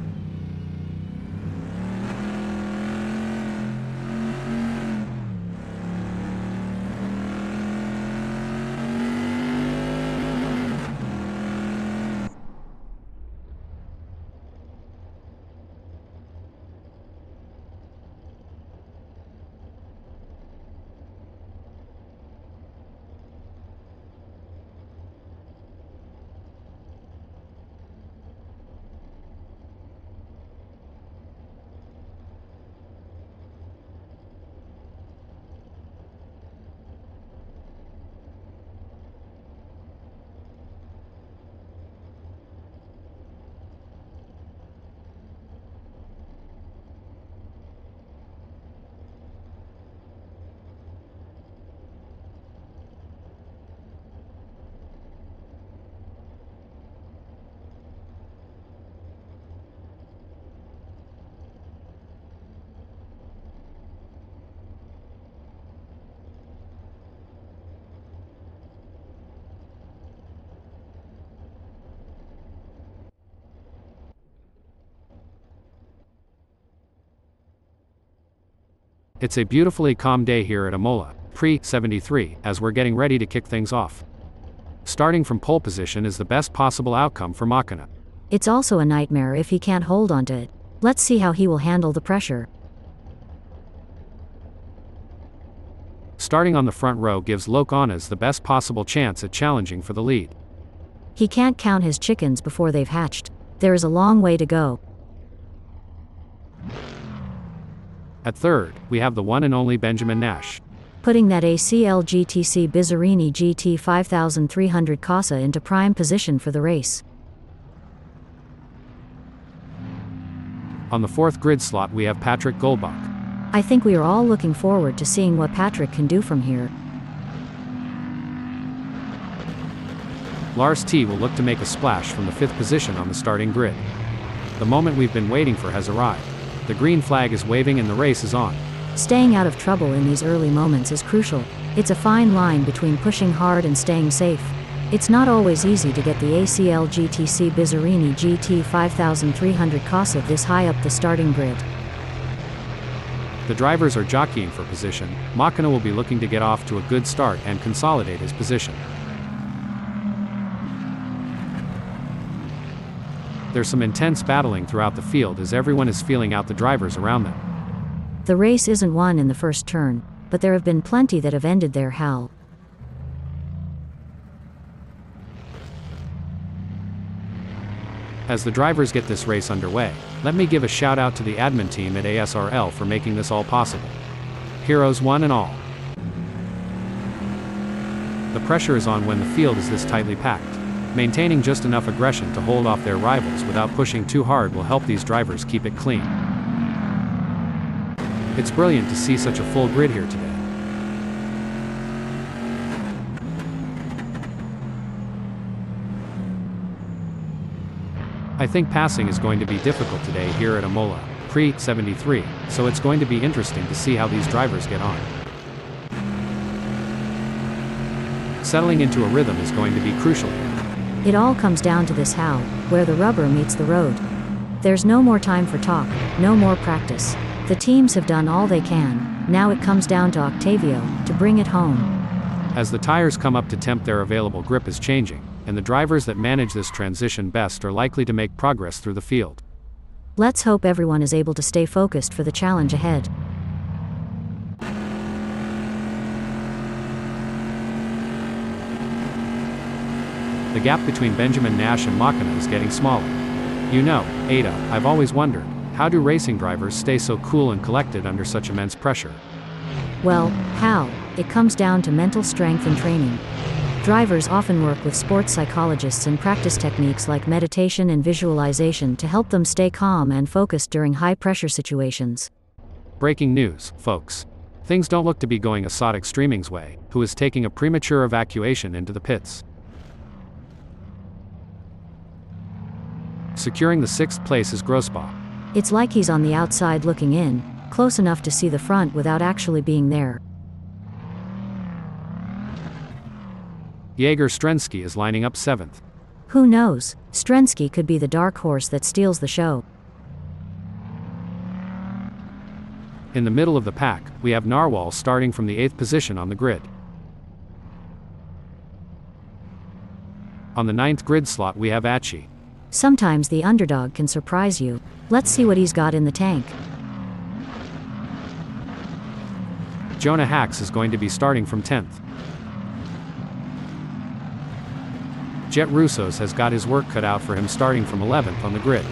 It's a beautifully calm day here at Imola, pre-73, as we're getting ready to kick things off. Starting from pole position is the best possible outcome for Machina. It's also a nightmare if he can't hold onto it. Let's see how he will handle the pressure. Starting on the front row gives Locanas the best possible chance at challenging for the lead. He can't count his chickens before they've hatched. There is a long way to go. At third, we have the one and only Benjamin Nash. Putting that ACL GTC Bizzarini GT 5300 Casa into prime position for the race. On the fourth grid slot we have Patrick Goldbach. I think we are all looking forward to seeing what Patrick can do from here. Lars T will look to make a splash from the fifth position on the starting grid. The moment we've been waiting for has arrived. The green flag is waving and the race is on. Staying out of trouble in these early moments is crucial. It's a fine line between pushing hard and staying safe. It's not always easy to get the ACL GTC Bizzarini GT 5300 Casa this high up the starting grid. The drivers are jockeying for position. Machina will be looking to get off to a good start and consolidate his position. There's some intense battling throughout the field as everyone is feeling out the drivers around them. The race isn't won in the first turn, but there have been plenty that have ended there, Hal. As the drivers get this race underway, let me give a shout out to the admin team at ASRL for making this all possible. Heroes one and all. The pressure is on when the field is this tightly packed. Maintaining just enough aggression to hold off their rivals without pushing too hard will help these drivers keep it clean. It's brilliant to see such a full grid here today. I think passing is going to be difficult today here at Imola, pre-73, so it's going to be interesting to see how these drivers get on. Settling into a rhythm is going to be crucial here. It all comes down to this, Hal, where the rubber meets the road. There's no more time for talk, no more practice. The teams have done all they can. Now it comes down to Octavio to bring it home. As the tires come up to temp, their available grip is changing, and the drivers that manage this transition best are likely to make progress through the field. Let's hope everyone is able to stay focused for the challenge ahead. The gap between Benjamin Nash and Machina is getting smaller. You know, Ada, I've always wondered, How do racing drivers stay so cool and collected under such immense pressure? Well, how? It comes down to mental strength and training. Drivers often work with sports psychologists and practice techniques like meditation and visualization to help them stay calm and focused during high-pressure situations. Breaking news, folks. Things don't look to be going Assad Extreming's way, who is taking a premature evacuation into the pits. Securing the 6th place is Grossbach. It's like he's on the outside looking in, close enough to see the front without actually being there. Jaeger Strensky is lining up 7th. Who knows? Strensky could be the dark horse that steals the show. In the middle of the pack, we have Narwhal starting from the 8th position on the grid. On the 9th grid slot we have Achi. Sometimes the underdog can surprise you. Let's see what he's got in the tank. Jonah Hacks is going to be starting from 10th. Jet Russos has got his work cut out for him starting from 11th on the grid.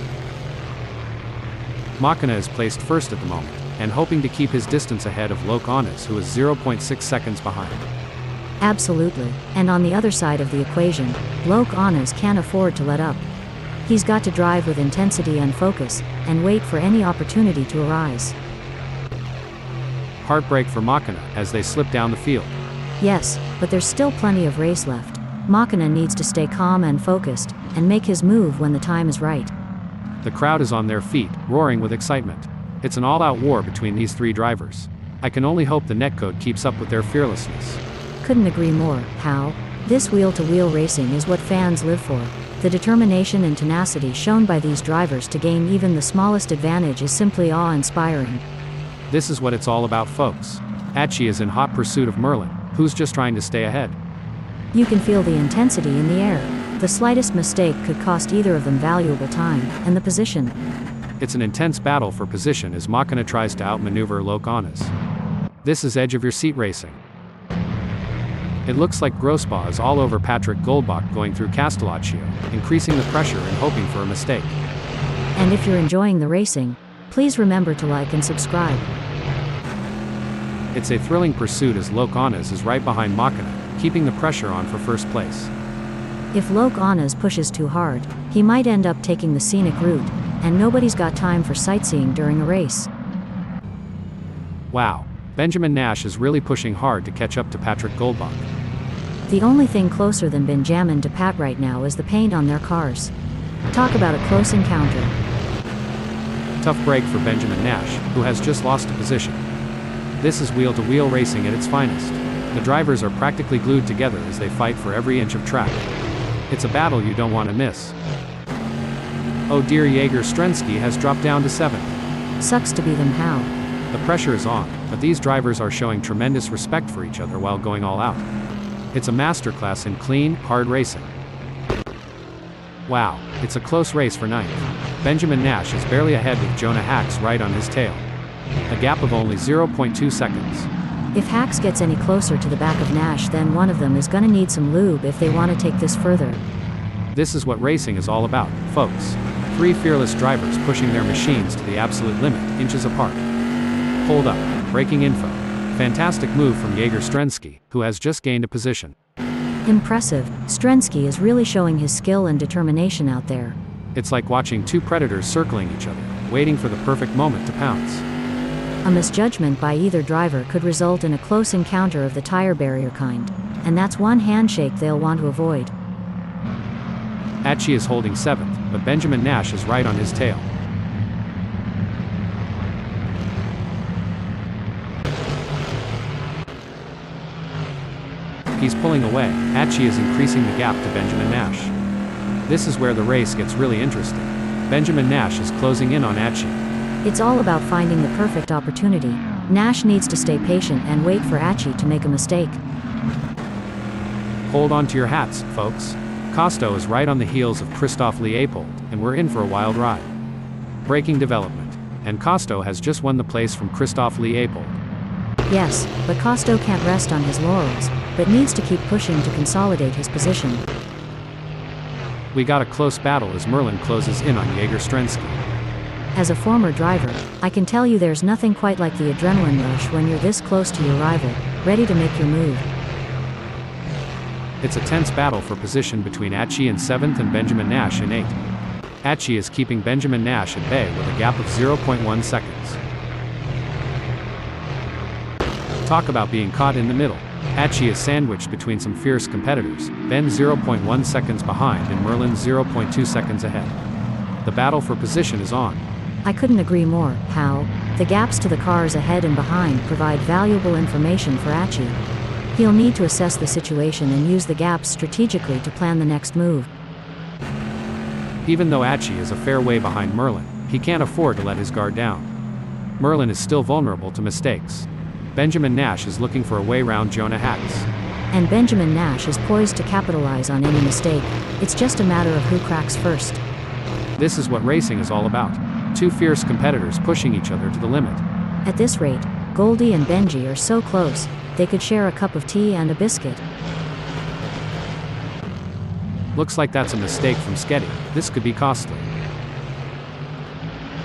Machina is placed first at the moment, and hoping to keep his distance ahead of Loke Honest, who is 0.6 seconds behind. Absolutely. And on the other side of the equation, Loke Honest can't afford to let up. He's got to drive with intensity and focus, and wait for any opportunity to arise. Heartbreak for Machina as they slip down the field. Yes, but there's still plenty of race left. Machina needs to stay calm and focused, and make his move when the time is right. The crowd is on their feet, roaring with excitement. It's an all-out war between these 3 drivers. I can only hope the netcode keeps up with their fearlessness. Couldn't agree more, Hal. This wheel-to-wheel racing is what fans live for. The determination and tenacity shown by these drivers to gain even the smallest advantage is simply awe-inspiring. This is what it's all about, folks. Achi is in hot pursuit of Merlin, who's just trying to stay ahead. You can feel the intensity in the air. The slightest mistake could cost either of them valuable time, and the position. It's an intense battle for position as Machina tries to outmaneuver Loke Honest. This is edge-of-your-seat racing. It looks like Grossbach is all over Patrick Goldbach going through Castellaccio, increasing the pressure and hoping for a mistake. And if you're enjoying the racing, please remember to like and subscribe. It's a thrilling pursuit as Loke Honest is right behind Machina, keeping the pressure on for first place. If Loke Honest pushes too hard, he might end up taking the scenic route, and nobody's got time for sightseeing during a race. Wow, Benjamin Nash is really pushing hard to catch up to Patrick Goldbach. The only thing closer than Benjamin to Pat right now is the paint on their cars. Talk about a close encounter. Tough break for Benjamin Nash, who has just lost a position. This is wheel-to-wheel racing at its finest. The drivers are practically glued together as they fight for every inch of track. It's a battle you don't want to miss. Oh dear, Jaeger Strensky has dropped down to 7th. Sucks to be them, Hal. The pressure is on, but these drivers are showing tremendous respect for each other while going all out. It's a masterclass in clean, hard racing. Wow, it's a close race for 9th. Benjamin Nash is barely ahead with Jonah Hacks right on his tail. A gap of only 0.2 seconds. If Hacks gets any closer to the back of Nash, then one of them is gonna need some lube if they want to take this further. This is what racing is all about, folks. 3 fearless drivers pushing their machines to the absolute limit, inches apart. Hold up, breaking info. Fantastic move from Jaeger Strensky, who has just gained a position. Impressive. Strensky is really showing his skill and determination out there. It's like watching 2 predators circling each other, waiting for the perfect moment to pounce. A misjudgment by either driver could result in a close encounter of the tire barrier kind, and that's one handshake they'll want to avoid. Achi is holding 7th, but Benjamin Nash is right on his tail. He's pulling away. Achi is increasing the gap to Benjamin Nash. This is where the race gets really interesting. Benjamin Nash is closing in on Achi. It's all about finding the perfect opportunity. Nash needs to stay patient and wait for Achi to make a mistake. Hold on to your hats, folks. Costo is right on the heels of Christoph Leopold, and we're in for a wild ride. Breaking development. And Costo has just won the place from Christoph Leopold. Yes, but Costo can't rest on his laurels, but needs to keep pushing to consolidate his position. We got a close battle as Merlin closes in on Jaeger Strensky. As a former driver, I can tell you there's nothing quite like the adrenaline rush when you're this close to your rival, ready to make your move. It's a tense battle for position between Achi in 7th and Benjamin Nash in 8th. Achi is keeping Benjamin Nash at bay with a gap of 0.1 seconds. Talk about being caught in the middle. Achi is sandwiched between some fierce competitors, Ben 0.1 seconds behind and Merlin 0.2 seconds ahead. The battle for position is on. I couldn't agree more, Hal. The gaps to the cars ahead and behind provide valuable information for Achi. He'll need to assess the situation and use the gaps strategically to plan the next move. Even though Achi is a fair way behind Merlin, he can't afford to let his guard down. Merlin is still vulnerable to mistakes. Benjamin Nash is looking for a way round Jonah Hacks. And Benjamin Nash is poised to capitalize on any mistake. It's just a matter of who cracks first. This is what racing is all about. Two fierce competitors pushing each other to the limit. At this rate, Goldie and Benji are so close, they could share a cup of tea and a biscuit. Looks like that's a mistake from Sketty. This could be costly.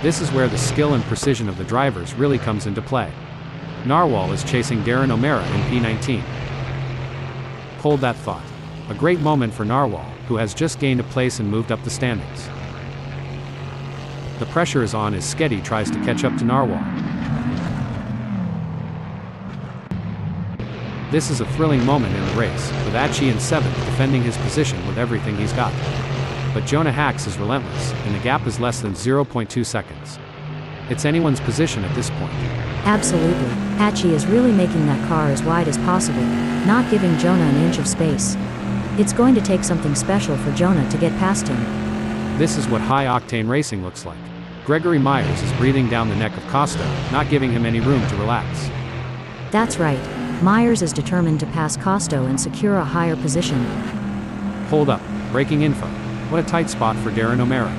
This is where the skill and precision of the drivers really comes into play. Narwhal is chasing Darren O'Mara in P19. Hold that thought. A great moment for Narwhal, who has just gained a place and moved up the standings. The pressure is on as Sketty tries to catch up to Narwhal. This is a thrilling moment in the race, with Achi in 7th defending his position with everything he's got. But Jonah Hacks is relentless, and the gap is less than 0.2 seconds. It's anyone's position at this point. Absolutely. Achi is really making that car as wide as possible, not giving Jonah an inch of space. It's going to take something special for Jonah to get past him. This is what high-octane racing looks like. Gregory Myers is breathing down the neck of Costa, not giving him any room to relax. That's right. Myers is determined to pass Costo and secure a higher position. Hold up. Breaking info. What a tight spot for Darren O'Mara.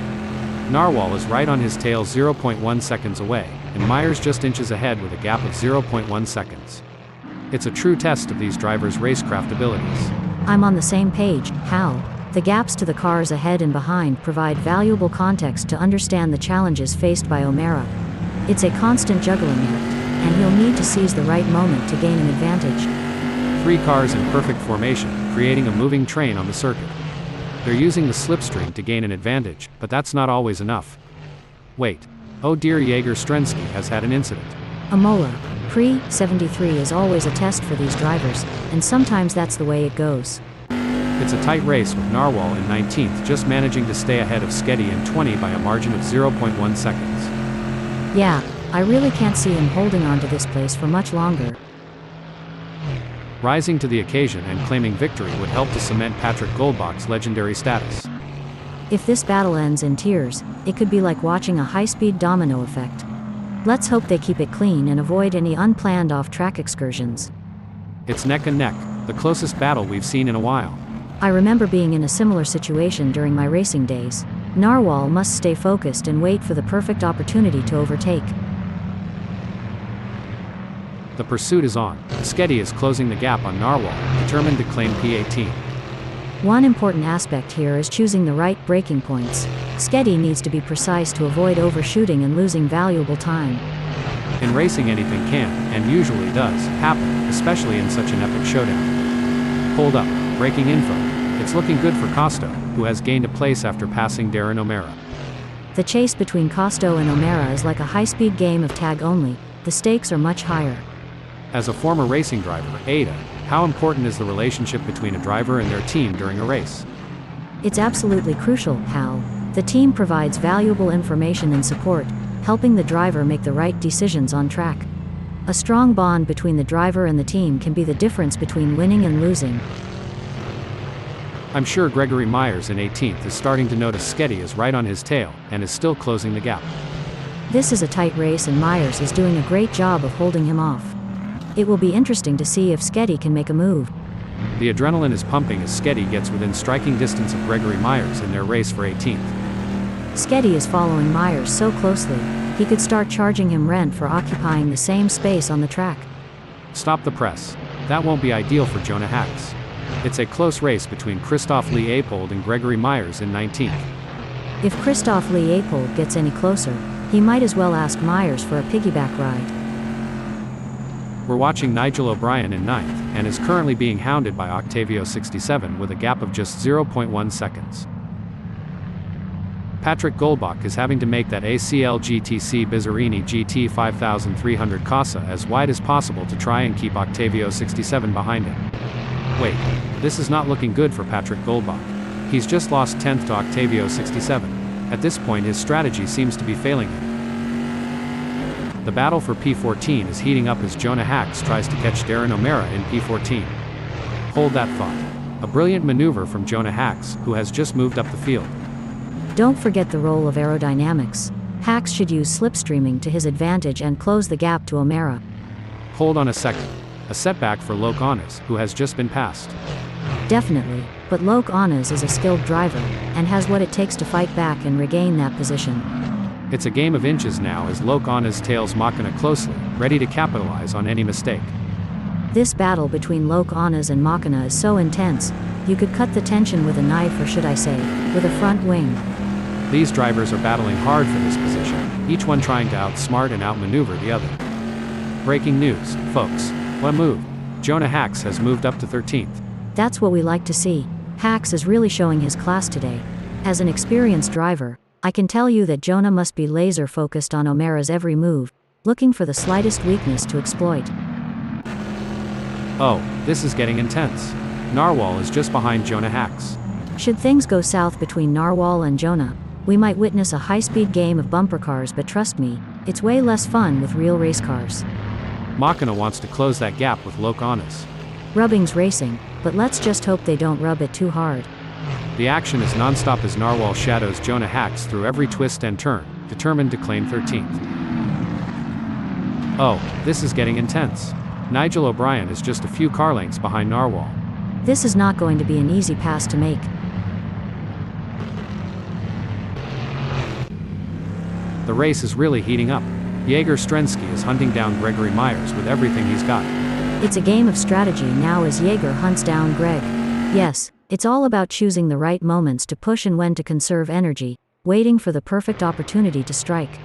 Narwhal is right on his tail 0.1 seconds away, and Myers just inches ahead with a gap of 0.1 seconds. It's a true test of these drivers' racecraft abilities. I'm on the same page, Hal. The gaps to the cars ahead and behind provide valuable context to understand the challenges faced by O'Mara. It's a constant juggling act, and he'll need to seize the right moment to gain an advantage. 3 cars in perfect formation, creating a moving train on the circuit. They're using the slipstream to gain an advantage, but that's not always enough. Wait. Oh dear, Jaeger Strensky has had an incident. Imola. Pre-73 is always a test for these drivers, and sometimes that's the way it goes. It's a tight race with Narwhal in 19th just managing to stay ahead of Sketty in 20 by a margin of 0.1 seconds. Yeah, I really can't see him holding on to this place for much longer. Rising to the occasion and claiming victory would help to cement Patrick Goldbach's legendary status. If this battle ends in tears, it could be like watching a high-speed domino effect. Let's hope they keep it clean and avoid any unplanned off-track excursions. It's neck and neck, the closest battle we've seen in a while. I remember being in a similar situation during my racing days. Narwhal must stay focused and wait for the perfect opportunity to overtake. The pursuit is on. Sketty is closing the gap on Narwhal, determined to claim P18. One important aspect here is choosing the right braking points. Sketty needs to be precise to avoid overshooting and losing valuable time. In racing, anything can, and usually does, happen, especially in such an epic showdown. Hold up. Breaking info. It's looking good for Costo, who has gained a place after passing Darren O'Mara. The chase between Costo and O'Mara is like a high-speed game of tag only. The stakes are much higher. As a former racing driver, Ada, how important is the relationship between a driver and their team during a race? It's absolutely crucial, Hal. The team provides valuable information and support, helping the driver make the right decisions on track. A strong bond between the driver and the team can be the difference between winning and losing. I'm sure Gregory Myers in 18th is starting to notice Sketty is right on his tail, and is still closing the gap. This is a tight race and Myers is doing a great job of holding him off. It will be interesting to see if Sketty can make a move. The adrenaline is pumping as Sketty gets within striking distance of Gregory Myers in their race for 18th. Sketty is following Myers so closely, he could start charging him rent for occupying the same space on the track. Stop the press. That won't be ideal for Jonah Hacks. It's a close race between Christoph Lee Appold and Gregory Myers in 19th. If Christoph Lee Appold gets any closer, He might as well ask Myers for a piggyback ride. We're watching Nigel O'Brien in ninth, and is currently being hounded by Octavio 67 with a gap of just 0.1 seconds. Patrick Goldbach is having to make that ACL GTC Bizzarini GT 5300 Casa as wide as possible to try and keep Octavio 67 behind him. Wait, this is not looking good for Patrick Goldbach. He's just lost 10th to Octavio 67. At this point his strategy seems to be failing him. The battle for P14 is heating up as Jonah Hacks tries to catch Darren O'Mara in P14. Hold that thought. A brilliant maneuver from Jonah Hacks, who has just moved up the field. Don't forget the role of aerodynamics. Hacks should use slipstreaming to his advantage and close the gap to O'Mara. Hold on a second. A setback for Loke Onas, who has just been passed. Definitely, but Loke Onas is a skilled driver, and has what it takes to fight back and regain that position. It's a game of inches now as Loke Onas tails Machina closely, ready to capitalize on any mistake. This battle between Loke Onas and Machina is so intense, you could cut the tension with a knife, or should I say, with a front wing. These drivers are battling hard for this position, each one trying to outsmart and outmaneuver the other. Breaking news, folks. What a move. Jonah Hacks has moved up to 13th. That's what we like to see. Hacks is really showing his class today. As an experienced driver, I can tell you that Jonah must be laser focused on O'Mara's every move, looking for the slightest weakness to exploit. Oh, this is getting intense. Narwhal is just behind Jonah Hacks. Should things go south between Narwhal and Jonah, we might witness a high-speed game of bumper cars, but trust me, it's way less fun with real race cars. Machina wants to close that gap with Loke Onas. Rubbing's racing, but let's just hope they don't rub it too hard. The action is non-stop as Narwhal shadows Jonah Hacks through every twist and turn, determined to claim 13th. Oh, this is getting intense. Nigel O'Brien is just a few car lengths behind Narwhal. This is not going to be an easy pass to make. The race is really heating up. Jaeger Strensky is hunting down Gregory Myers with everything he's got. It's a game of strategy now as Jaeger hunts down Greg. Yes, it's all about choosing the right moments to push and when to conserve energy, waiting for the perfect opportunity to strike.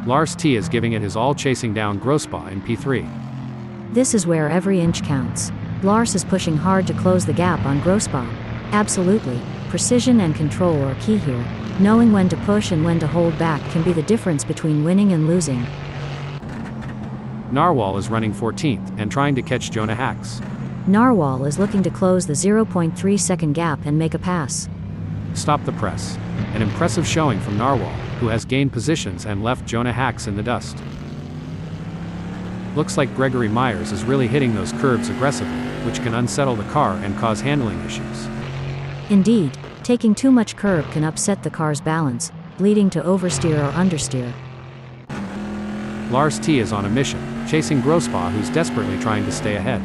Lars T is giving it his all, chasing down Grossbaugh in P3. This is where every inch counts. Lars is pushing hard to close the gap on Grossbaugh. Absolutely, precision and control are key here. Knowing when to push and when to hold back can be the difference between winning and losing. Narwhal is running 14th and trying to catch Jonah Hacks. Narwhal is looking to close the 0.3 second gap and make a pass. Stop the press. An impressive showing from Narwhal, who has gained positions and left Jonah Hacks in the dust. Looks like Gregory Myers is really hitting those curbs aggressively, which can unsettle the car and cause handling issues. Indeed, taking too much curb can upset the car's balance, leading to oversteer or understeer. Lars T is on a mission, chasing Grossbaugh, who's desperately trying to stay ahead.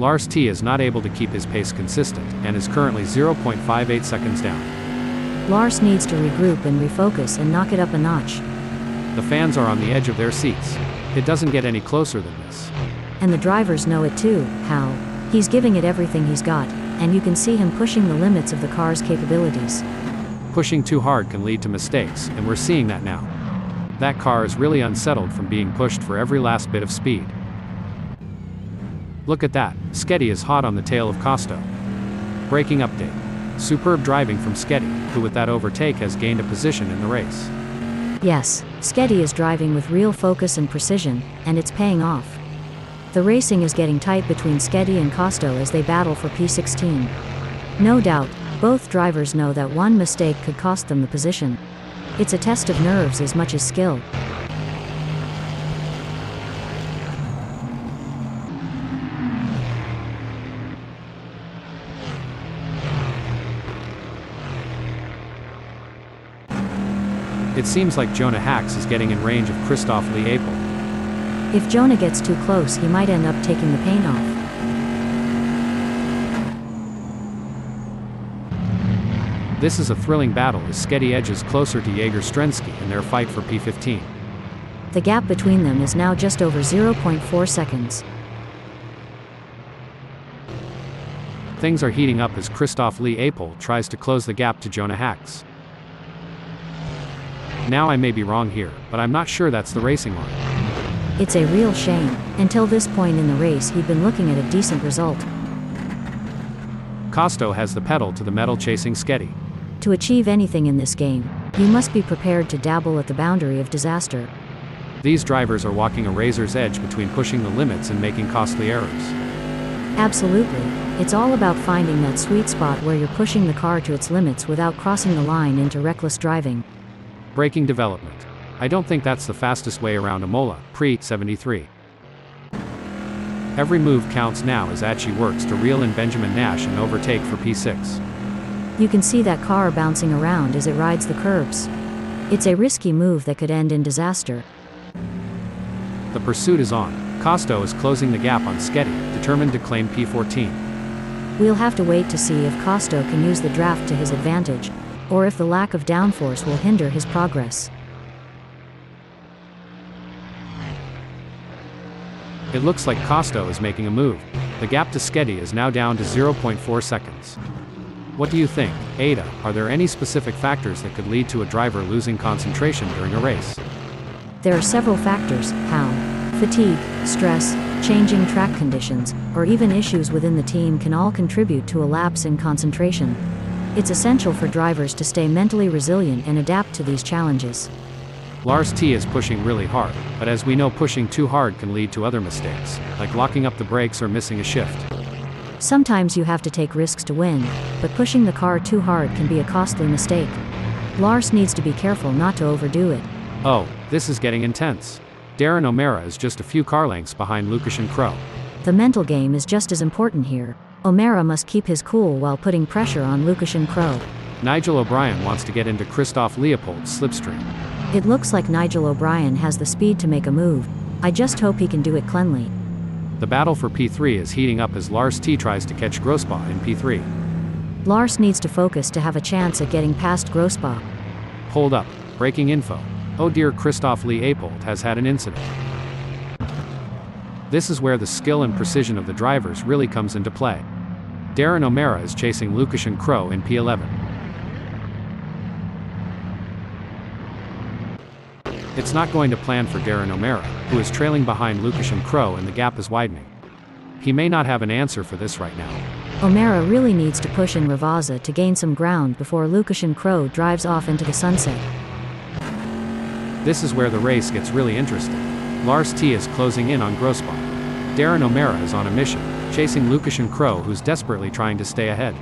Lars T is not able to keep his pace consistent, and is currently 0.58 seconds down. Lars needs to regroup and refocus and knock it up a notch. The fans are on the edge of their seats. It doesn't get any closer than this. And the drivers know it too, Hal. He's giving it everything he's got, and you can see him pushing the limits of the car's capabilities. Pushing too hard can lead to mistakes, and we're seeing that now. That car is really unsettled from being pushed for every last bit of speed. Look at that, Sketty is hot on the tail of Costo. Breaking update. Superb driving from Sketty, who with that overtake has gained a position in the race. Yes, Sketty is driving with real focus and precision, and it's paying off. The racing is getting tight between Sketty and Costo as they battle for P16. No doubt, both drivers know that one mistake could cost them the position. It's a test of nerves as much as skill. It seems like Jonah Hacks is getting in range of Christoph Lee Apel. If Jonah gets too close, he might end up taking the paint off. This is a thrilling battle as Sketty edges closer to Jaeger Strensky in their fight for P15. The gap between them is now just over 0.4 seconds. Things are heating up as Christoph Lee Apel tries to close the gap to Jonah Hacks. Now I may be wrong here, but I'm not sure that's the racing line. It's a real shame. Until this point in the race he'd been looking at a decent result. Costo has the pedal to the metal chasing Sketty. To achieve anything in this game, you must be prepared to dabble at the boundary of disaster. These drivers are walking a razor's edge between pushing the limits and making costly errors. Absolutely. It's all about finding that sweet spot where you're pushing the car to its limits without crossing the line into reckless driving. Braking development. I don't think that's the fastest way around Imola, pre-73. Every move counts now as Achi works to reel in Benjamin Nash and overtake for P6. You can see that car bouncing around as it rides the curbs. It's a risky move that could end in disaster. The pursuit is on. Costo is closing the gap on Sketty, determined to claim P14. We'll have to wait to see if Costo can use the draft to his advantage, or if the lack of downforce will hinder his progress. It looks like Costo is making a move. The gap to Sketty is now down to 0.4 seconds. What do you think, Ada? Are there any specific factors that could lead to a driver losing concentration during a race? There are several factors: how, fatigue, stress, changing track conditions, or even issues within the team can all contribute to a lapse in concentration. It's essential for drivers to stay mentally resilient and adapt to these challenges. Lars T is pushing really hard, but as we know, pushing too hard can lead to other mistakes, like locking up the brakes or missing a shift. Sometimes you have to take risks to win, but pushing the car too hard can be a costly mistake. Lars needs to be careful not to overdo it. Oh, this is getting intense. Darren O'Mara is just a few car lengths behind Lucas Crow. The mental game is just as important here. O'Mara must keep his cool while putting pressure on Lucas Crow. Nigel O'Brien wants to get into Christoph Leopold's slipstream. It looks like Nigel O'Brien has the speed to make a move. I just hope he can do it cleanly. The battle for P3 is heating up as Lars T tries to catch Grossbaugh in P3. Lars needs to focus to have a chance at getting past Grossbaugh. Hold up. Breaking info. Oh dear, Christoph Lee Apel has had an incident. This is where the skill and precision of the drivers really comes into play. Darren O'Mara is chasing Lucas Crow in P11. It's not going to plan for Darren O'Mara, who is trailing behind Lucas Crow and the gap is widening. He may not have an answer for this right now. O'Mara really needs to push in Ravazza to gain some ground before Lucas Crow drives off into the sunset. This is where the race gets really interesting. Lars T is closing in on Grossbaugh. Darren O'Mara is on a mission, chasing Lucas Crow, who's desperately trying to stay ahead.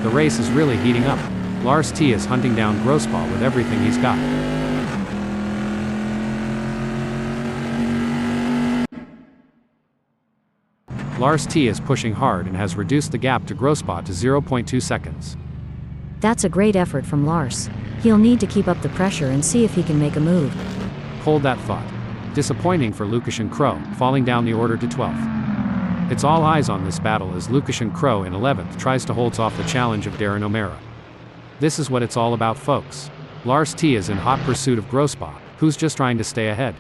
The race is really heating up. Lars T is hunting down Grossbaugh with everything he's got. Lars T is pushing hard and has reduced the gap to Grossbaugh to 0.2 seconds. That's a great effort from Lars. He'll need to keep up the pressure and see if he can make a move. Hold that thought. Disappointing for Lucas Crow, falling down the order to 12th. It's all eyes on this battle as Lucas Crow in 11th tries to hold off the challenge of Darren O'Mara. This is what it's all about, folks. Lars T is in hot pursuit of Grossbaugh, who's just trying to stay ahead.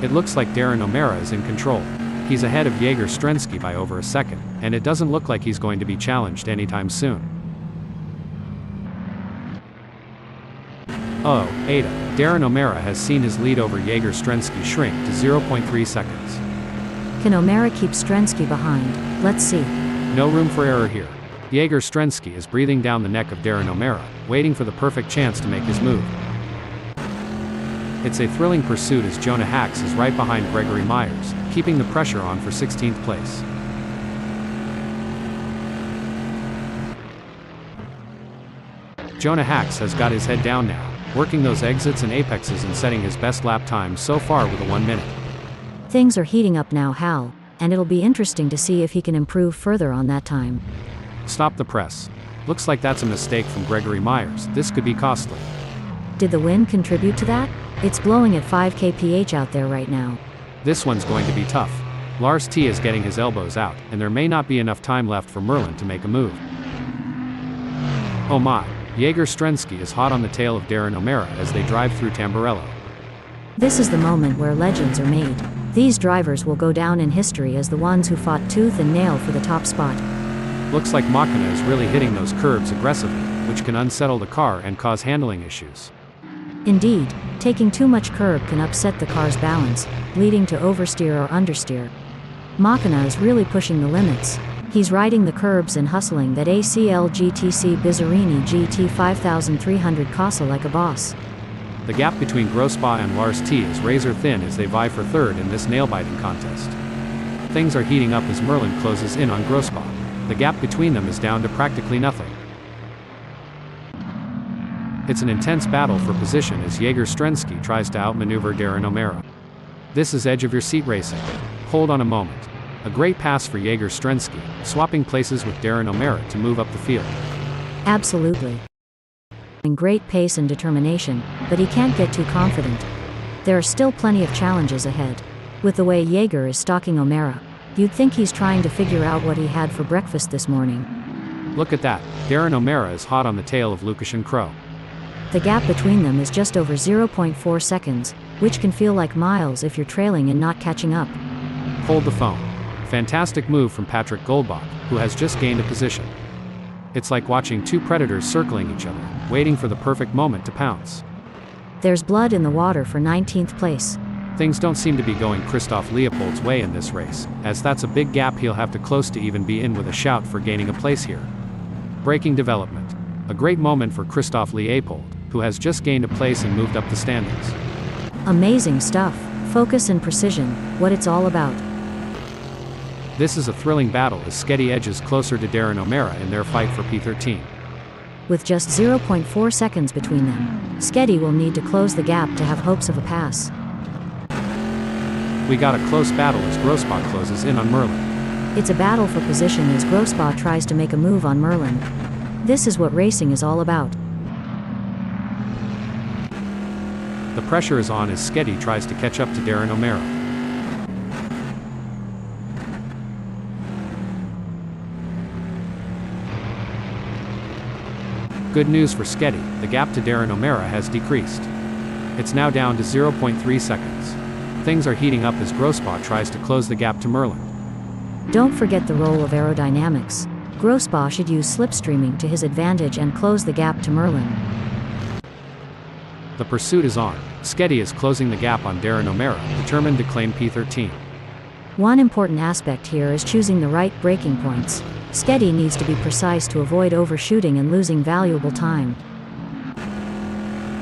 It looks like Darren O'Mara is in control. He's ahead of Jaeger Strensky by over a second, and it doesn't look like he's going to be challenged anytime soon. Oh, Ada. Darren O'Mara has seen his lead over Jaeger Strensky shrink to 0.3 seconds. Can O'Mara keep Strensky behind? Let's see. No room for error here. Jaeger Strensky is breathing down the neck of Darren O'Mara, waiting for the perfect chance to make his move. It's a thrilling pursuit as Jonah Hacks is right behind Gregory Myers, keeping the pressure on for 16th place. Jonah Hacks has got his head down now, working those exits and apexes and setting his best lap time so far with a 1 minute. Things are heating up now, Hal, and it'll be interesting to see if he can improve further on that time. Stop the press. Looks like that's a mistake from Gregory Myers. This could be costly. Did the wind contribute to that? It's blowing at 5 kph out there right now. This one's going to be tough. Lars T is getting his elbows out, and there may not be enough time left for Merlin to make a move. Oh my, Jaeger Strensky is hot on the tail of Darren O'Mara as they drive through Tamburello. This is the moment where legends are made. These drivers will go down in history as the ones who fought tooth and nail for the top spot. Looks like Machina is really hitting those curbs aggressively, which can unsettle the car and cause handling issues. Indeed, taking too much curb can upset the car's balance, leading to oversteer or understeer. Machina is really pushing the limits. He's riding the curbs and hustling that ACL GTC Bizzarini GT 5300 Casa like a boss. The gap between Grossbaugh and Lars T is razor thin as they vie for third in this nail-biting contest. Things are heating up as Merlin closes in on Grossbaugh. The gap between them is down to practically nothing. It's an intense battle for position as Jaeger Strensky tries to outmaneuver Darren O'Mara. This is edge-of-your-seat racing. Hold on a moment. A great pass for Jaeger Strensky, swapping places with Darren O'Mara to move up the field. Absolutely. In great pace and determination, but he can't get too confident. There are still plenty of challenges ahead. With the way Jaeger is stalking O'Mara, you'd think he's trying to figure out what he had for breakfast this morning. Look at that. Darren O'Mara is hot on the tail of Lucas and Crow. The gap between them is just over 0.4 seconds, which can feel like miles if you're trailing and not catching up. Hold the phone. Fantastic move from Patrick Goldbach, who has just gained a position. It's like watching two predators circling each other, waiting for the perfect moment to pounce. There's blood in the water for 19th place. Things don't seem to be going Christoph Leopold's way in this race, as that's a big gap he'll have to close to even be in with a shout for gaining a place here. Breaking development. A great moment for Christoph Leopold, who has just gained a place and moved up the standings. Amazing stuff. Focus and precision, what it's all about. This is a thrilling battle as Sketty edges closer to Darren O'Mara in their fight for P13. With just 0.4 seconds between them, Sketty will need to close the gap to have hopes of a pass. We got a close battle as Grossbaugh closes in on Merlin. It's a battle for position as Grossbaugh tries to make a move on Merlin. This is what racing is all about. The pressure is on as Sketty tries to catch up to Darren O'Mara. Good news for Sketty, the gap to Darren O'Mara has decreased. It's now down to 0.3 seconds. Things are heating up as Grossbaugh tries to close the gap to Merlin. Don't forget the role of aerodynamics. Grossbaugh should use slipstreaming to his advantage and close the gap to Merlin. The pursuit is on. Sketty is closing the gap on Darren O'Mara, determined to claim P13. One important aspect here is choosing the right braking points. Sketty needs to be precise to avoid overshooting and losing valuable time.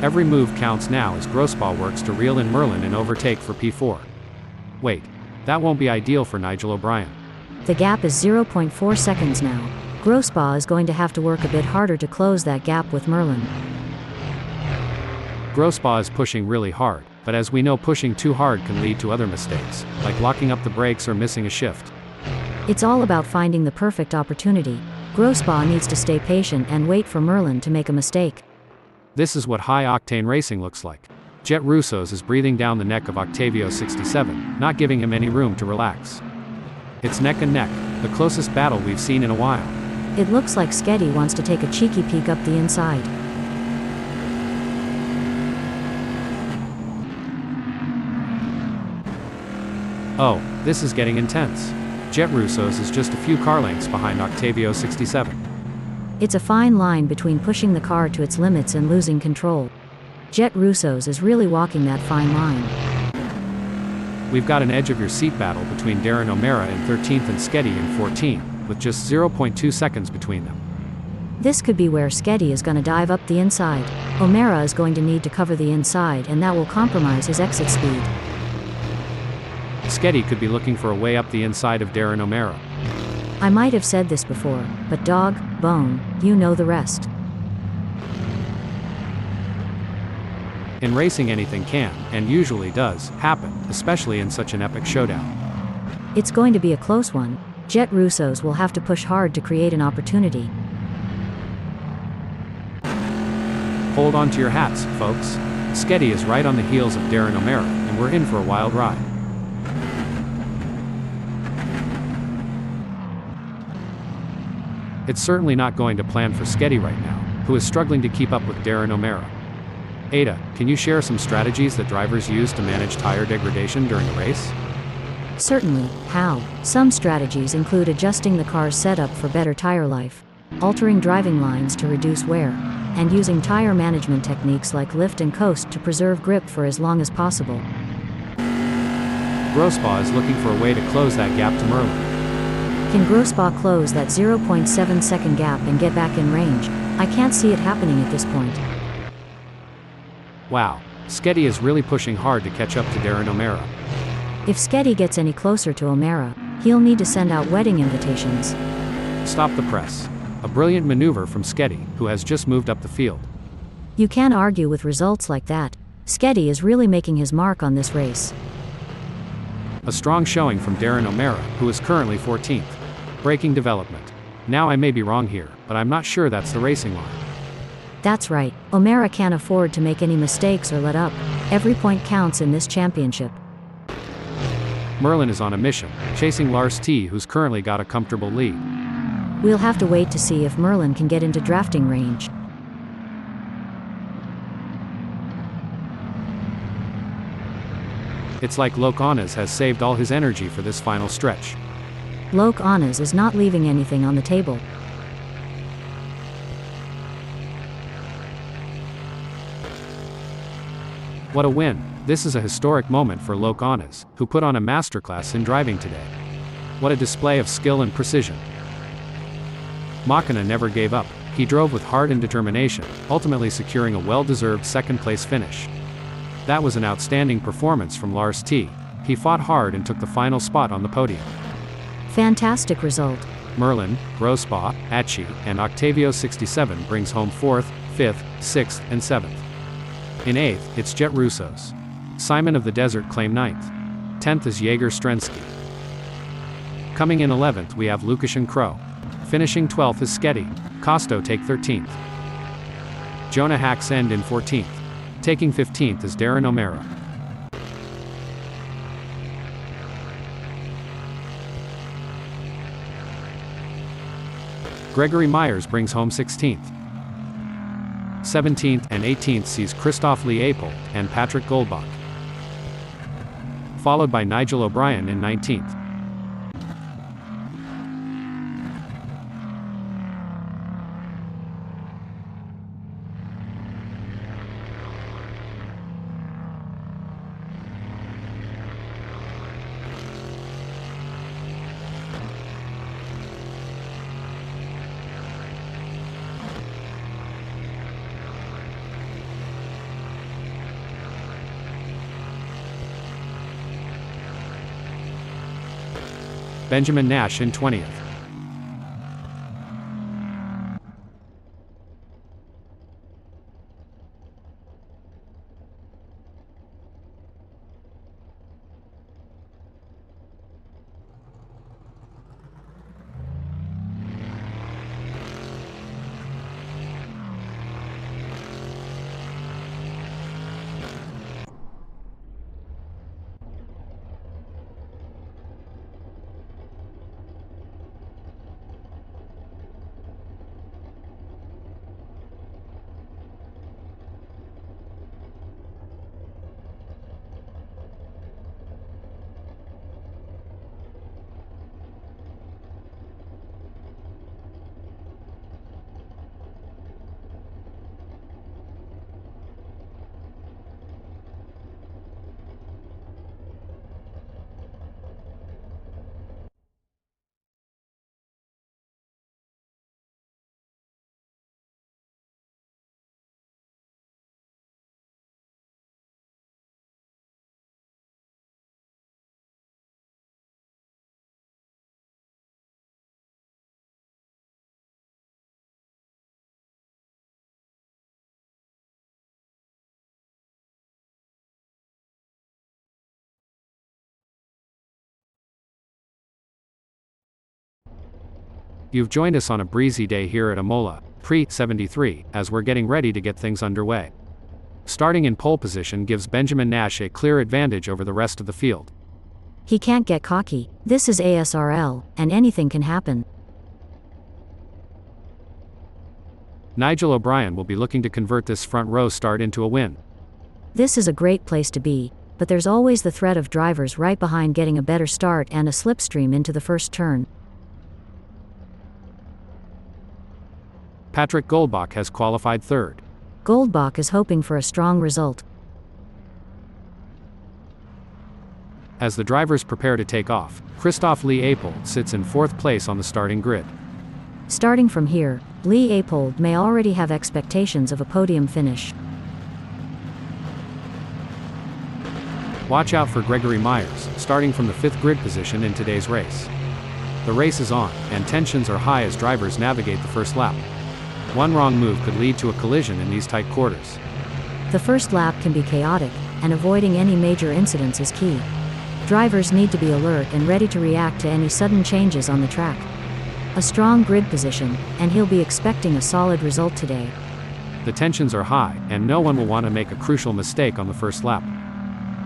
Every move counts now as Grossbaugh works to reel in Merlin and overtake for P4. Wait, that won't be ideal for Nigel O'Brien. The gap is 0.4 seconds now. Grossbaugh is going to have to work a bit harder to close that gap with Merlin. Grossbaugh is pushing really hard, but as we know, pushing too hard can lead to other mistakes, like locking up the brakes or missing a shift. It's all about finding the perfect opportunity. Grossbaugh needs to stay patient and wait for Merlin to make a mistake. This is what high-octane racing looks like. Jet Russo's is breathing down the neck of Octavio 67, not giving him any room to relax. It's neck and neck, the closest battle we've seen in a while. It looks like Sketty wants to take a cheeky peek up the inside. Oh, this is getting intense. Jet Russo's is just a few car lengths behind Octavio 67. It's a fine line between pushing the car to its limits and losing control. Jet Russo's is really walking that fine line. We've got an edge-of-your-seat battle between Darren O'Mara in 13th and Sketty in 14th, with just 0.2 seconds between them. This could be where Sketty is going to dive up the inside. O'Mara is going to need to cover the inside, and that will compromise his exit speed. Sketty could be looking for a way up the inside of Darren O'Mara. I might have said this before, but dog, bone, you know the rest. In racing, anything can, and usually does, happen, especially in such an epic showdown. It's going to be a close one. Jet Russo's will have to push hard to create an opportunity. Hold on to your hats, folks. Sketty is right on the heels of Darren O'Mara, and we're in for a wild ride. It's certainly not going to plan for Sketty right now, who is struggling to keep up with Darren O'Mara. Ada, can you share some strategies that drivers use to manage tire degradation during a race? Certainly. How? Some strategies include adjusting the car's setup for better tire life, altering driving lines to reduce wear, and using tire management techniques like lift and coast to preserve grip for as long as possible. Grospa is looking for a way to close that gap to Merlin. Can Grospa close that 0.7 second gap and get back in range? I can't see it happening at this point. Wow, Sketty is really pushing hard to catch up to Darren O'Mara. If Sketty gets any closer to O'Mara, he'll need to send out wedding invitations. Stop the press. A brilliant maneuver from Sketty, who has just moved up the field. You can't argue with results like that. Sketty is really making his mark on this race. A strong showing from Darren O'Mara, who is currently 14th. Braking development. Now I may be wrong here, but I'm not sure that's the racing line. That's right. O'Mara can't afford to make any mistakes or let up. Every point counts in this championship. Merlin is on a mission, chasing Lars T, who's currently got a comfortable lead. We'll have to wait to see if Merlin can get into drafting range. It's like Loke Honors has saved all his energy for this final stretch. Loke Honors is not leaving anything on the table. What a win. This is a historic moment for Loke Honors, who put on a masterclass in driving today. What a display of skill and precision. Makina never gave up. He drove with heart and determination, ultimately securing a well-deserved second-place finish. That was an outstanding performance from Lars T. He fought hard and took the final spot on the podium. Fantastic result. Merlin, Grospa, Achi, and Octavio 67 brings home 4th, 5th, 6th, and 7th. In 8th, it's Jet Russos. Simon of the Desert claim 9th. 10th is Jaeger Strensky. Coming in 11th we have Lukash and Crow. Finishing 12th is Sketty. Costo take 13th. Jonah Hacks end in 14th. Taking 15th is Darren O'Mara. Gregory Myers brings home 16th. 17th and 18th sees Christoph Lee Apel and Patrick Goldbach. Followed by Nigel O'Brien in 19th. Benjamin Nash in 20th. You've joined us on a breezy day here at Imola, pre-73, as we're getting ready to get things underway. Starting in pole position gives Benjamin Nash a clear advantage over the rest of the field. He can't get cocky. This is ASRL, and anything can happen. Nigel O'Brien will be looking to convert this front row start into a win. This is a great place to be. but there's always the threat of drivers right behind getting a better start and a slipstream into the first turn. Patrick Goldbach has qualified third. Goldbach is hoping for a strong result. As the drivers prepare to take off, Christoph Lee Appold sits in fourth place on the starting grid. Starting from here, Lee Appold may already have expectations of a podium finish. Watch out for Gregory Myers, starting from the fifth grid position in today's race. The race is on, and tensions are high as drivers navigate the first lap. One wrong move could lead to a collision in these tight quarters. The first lap can be chaotic, and avoiding any major incidents is key. Drivers need to be alert and ready to react to any sudden changes on the track. A strong grid position, and he'll be expecting a solid result today. The tensions are high, and no one will want to make a crucial mistake on the first lap.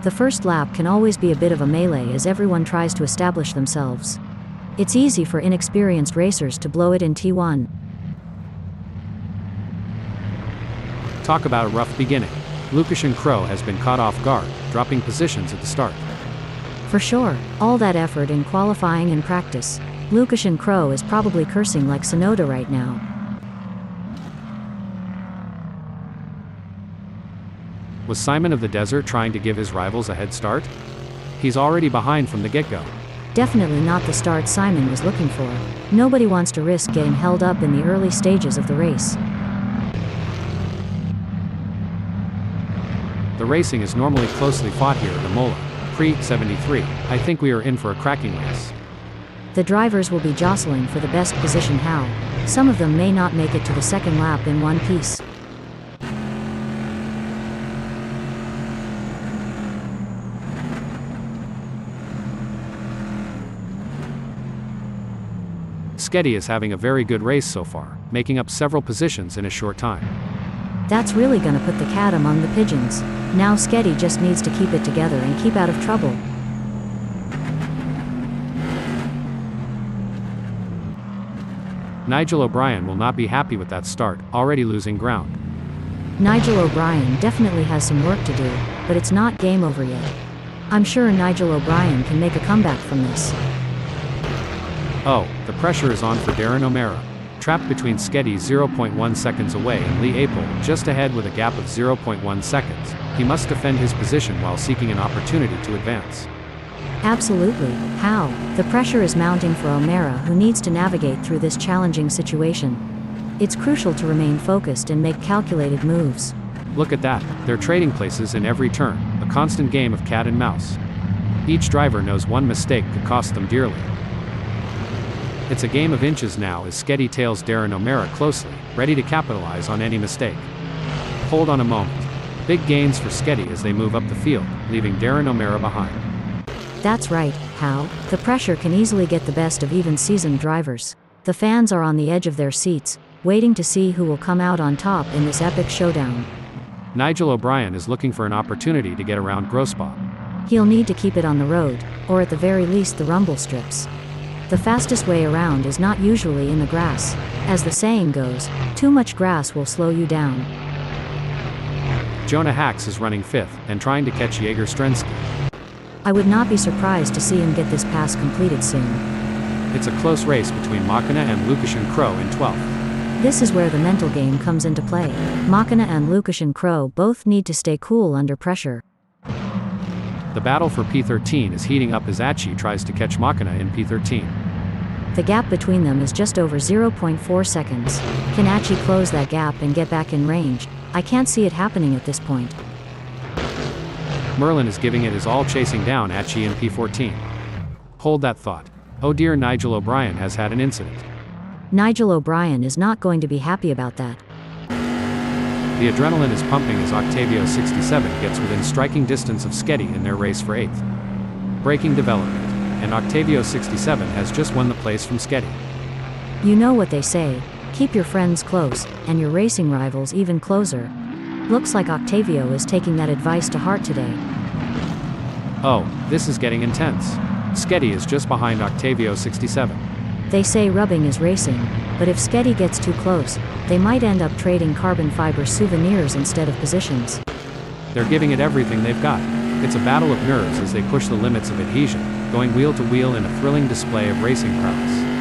The first lap can always be a bit of a melee as everyone tries to establish themselves. It's easy for inexperienced racers to blow it in T1. Talk about a rough beginning. Lucas Crow has been caught off guard, dropping positions at the start. For sure, all that effort in qualifying and practice. Lucas Crow is probably cursing like Sonoda right now. Was Simon of the Desert trying to give his rivals a head start? He's already behind from the get-go. Definitely not the start Simon was looking for. Nobody wants to risk getting held up in the early stages of the race. The racing is normally closely fought here at Imola. Pre-73, I think we are in for a cracking race. The drivers will be jostling for the best position. How? Some of them may not make it to the second lap in one piece. Sketty is having a very good race so far, making up several positions in a short time. That's really gonna put the cat among the pigeons. Now Sketty just needs to keep it together and keep out of trouble. Nigel O'Brien will not be happy with that start, already losing ground. Nigel O'Brien definitely has some work to do, but it's not game over yet. I'm sure Nigel O'Brien can make a comeback from this. Oh, the pressure is on for Darren O'Mara. Trapped between Sketty 0.1 seconds away and Lee Appold just ahead with a gap of 0.1 seconds, he must defend his position while seeking an opportunity to advance. Absolutely. How? The pressure is mounting for O'Mara, who needs to navigate through this challenging situation. It's crucial to remain focused and make calculated moves. Look at that, they're trading places in every turn, a constant game of cat and mouse. Each driver knows one mistake could cost them dearly. It's a game of inches now as Sketty tails Darren O'Mara closely, ready to capitalize on any mistake. Hold on a moment. Big gains for Sketty as they move up the field, leaving Darren O'Mara behind. That's right, Hal. The pressure can easily get the best of even seasoned drivers. The fans are on the edge of their seats, waiting to see who will come out on top in this epic showdown. Nigel O'Brien is looking for an opportunity to get around Grossbaugh. He'll need to keep it on the road, or at the very least the rumble strips. The fastest way around is not usually in the grass. As the saying goes, too much grass will slow you down. Jonah Hacks is running fifth, and trying to catch Jaeger Strensky. I would not be surprised to see him get this pass completed soon. It's a close race between Machina and Lucas Crow in 12th. This is where the mental game comes into play. Machina and Lucas Crow both need to stay cool under pressure. The battle for P13 is heating up as Achi tries to catch Machina in P13. The gap between them is just over 0.4 seconds. Can Achi close that gap and get back in range? I can't see it happening at this point. Merlin is giving it his all chasing down Achi in P14. Hold that thought. Oh dear, Nigel O'Brien has had an incident. Nigel O'Brien is not going to be happy about that. The adrenaline is pumping as Octavio 67 gets within striking distance of Sketty in their race for 8th. Breaking development, and Octavio 67 has just won the place from Sketty. You know what they say, keep your friends close, and your racing rivals even closer. Looks like Octavio is taking that advice to heart today. Oh, this is getting intense. Sketty is just behind Octavio 67. They say rubbing is racing, but if Sketty gets too close, they might end up trading carbon fiber souvenirs instead of positions. They're giving it everything they've got. It's a battle of nerves as they push the limits of adhesion, going wheel to wheel in a thrilling display of racing prowess.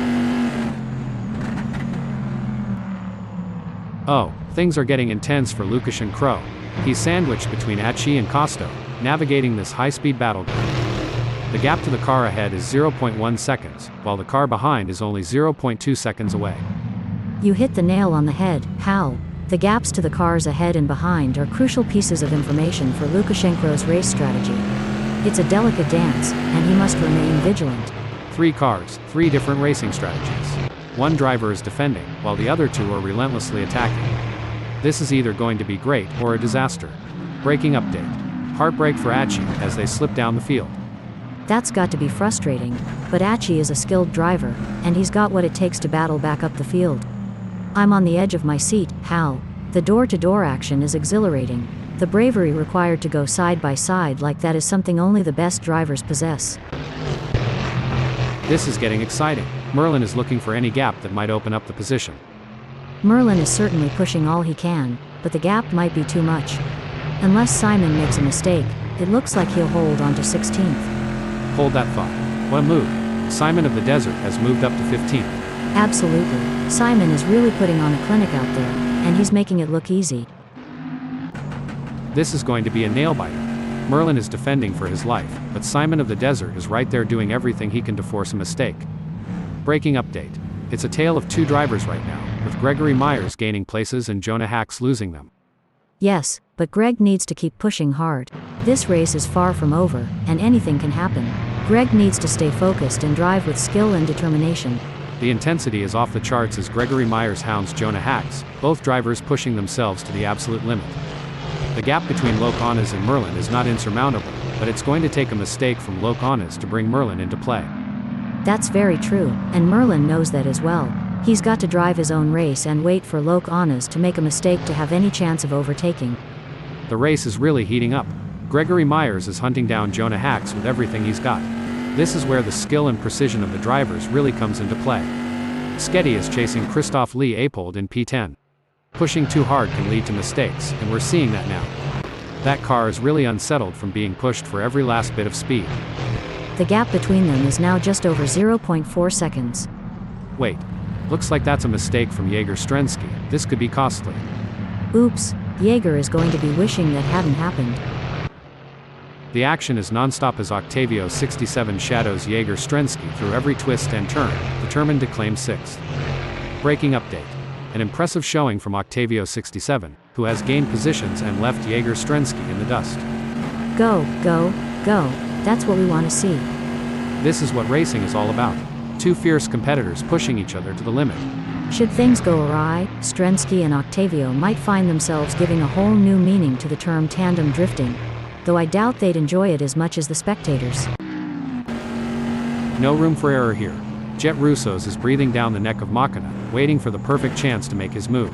Oh, things are getting intense for Lukasz and Crow. He's sandwiched between Achi and Costo, navigating this high-speed battleground. The gap to the car ahead is 0.1 seconds, while the car behind is only 0.2 seconds away. You hit the nail on the head, Hal. The gaps to the cars ahead and behind are crucial pieces of information for Lukashenko's race strategy. It's a delicate dance, and he must remain vigilant. 3 cars, 3 different racing strategies. One driver is defending, while the other 2 are relentlessly attacking. This is either going to be great or a disaster. Breaking update. Heartbreak for Achi as they slip down the field. That's got to be frustrating, but Achi is a skilled driver, and he's got what it takes to battle back up the field. I'm on the edge of my seat, Hal. The door-to-door action is exhilarating. The bravery required to go side by side like that is something only the best drivers possess. This is getting exciting. Merlin is looking for any gap that might open up the position. Merlin is certainly pushing all he can, but the gap might be too much. Unless Simon makes a mistake, it looks like he'll hold on to 16th. Hold that thought. What a move. Simon of the Desert has moved up to 15th. Absolutely. Simon is really putting on a clinic out there, and he's making it look easy. This is going to be a nail-biter. Merlin is defending for his life, but Simon of the Desert is right there doing everything he can to force a mistake. Breaking update. It's a tale of 2 drivers right now, with Gregory Myers gaining places and Jonah Hacks losing them. Yes, but Greg needs to keep pushing hard. This race is far from over, and anything can happen. Greg needs to stay focused and drive with skill and determination. The intensity is off the charts as Gregory Myers hounds Jonah Hacks, both drivers pushing themselves to the absolute limit. The gap between Locanes and Merlin is not insurmountable, but it's going to take a mistake from Locanes to bring Merlin into play. That's very true, and Merlin knows that as well. He's got to drive his own race and wait for Locanes to make a mistake to have any chance of overtaking. The race is really heating up. Gregory Myers is hunting down Jonah Hacks with everything he's got. This is where the skill and precision of the drivers really comes into play. Sketty is chasing Christoph Lee Apold in P10. Pushing too hard can lead to mistakes, and we're seeing that now. That car is really unsettled from being pushed for every last bit of speed. The gap between them is now just over 0.4 seconds. Wait. Looks like that's a mistake from Jaeger Strensky. This could be costly. Oops, Jaeger is going to be wishing that hadn't happened. The action is non-stop as Octavio 67 shadows Jaeger Strensky through every twist and turn, determined to claim 6th. Breaking update. An impressive showing from Octavio 67, who has gained positions and left Jaeger Strensky in the dust. Go, go, go. That's what we want to see. This is what racing is all about. 2 fierce competitors pushing each other to the limit. Should things go awry, Strensky and Octavio might find themselves giving a whole new meaning to the term tandem drifting, though I doubt they'd enjoy it as much as the spectators. No room for error here. Jet Russos is breathing down the neck of Machina, waiting for the perfect chance to make his move.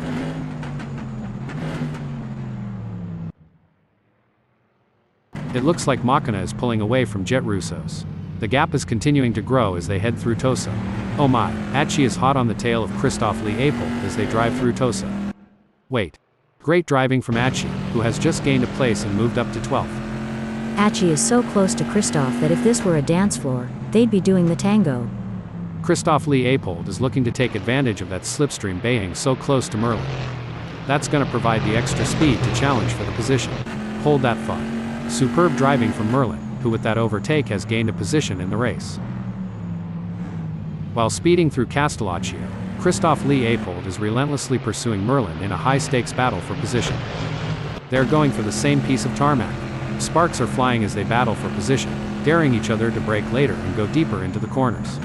It looks like Machina is pulling away from Jet Russos. The gap is continuing to grow as they head through Tosa. Oh my, Achi is hot on the tail of Christoph Lee Apold as they drive through Tosa. Wait. Great driving from Achi, who has just gained a place and moved up to 12th. Achi is so close to Christoph that if this were a dance floor, they'd be doing the tango. Christoph Lee Apold is looking to take advantage of that slipstream being so close to Merlin. That's going to provide the extra speed to challenge for the position. Hold that thought. Superb driving from Merlin, who with that overtake has gained a position in the race. While speeding through Castellaccio, Christoph Lee Apold is relentlessly pursuing Merlin in a high-stakes battle for position. They're going for the same piece of tarmac. Sparks are flying as they battle for position, daring each other to brake later and go deeper into the corners.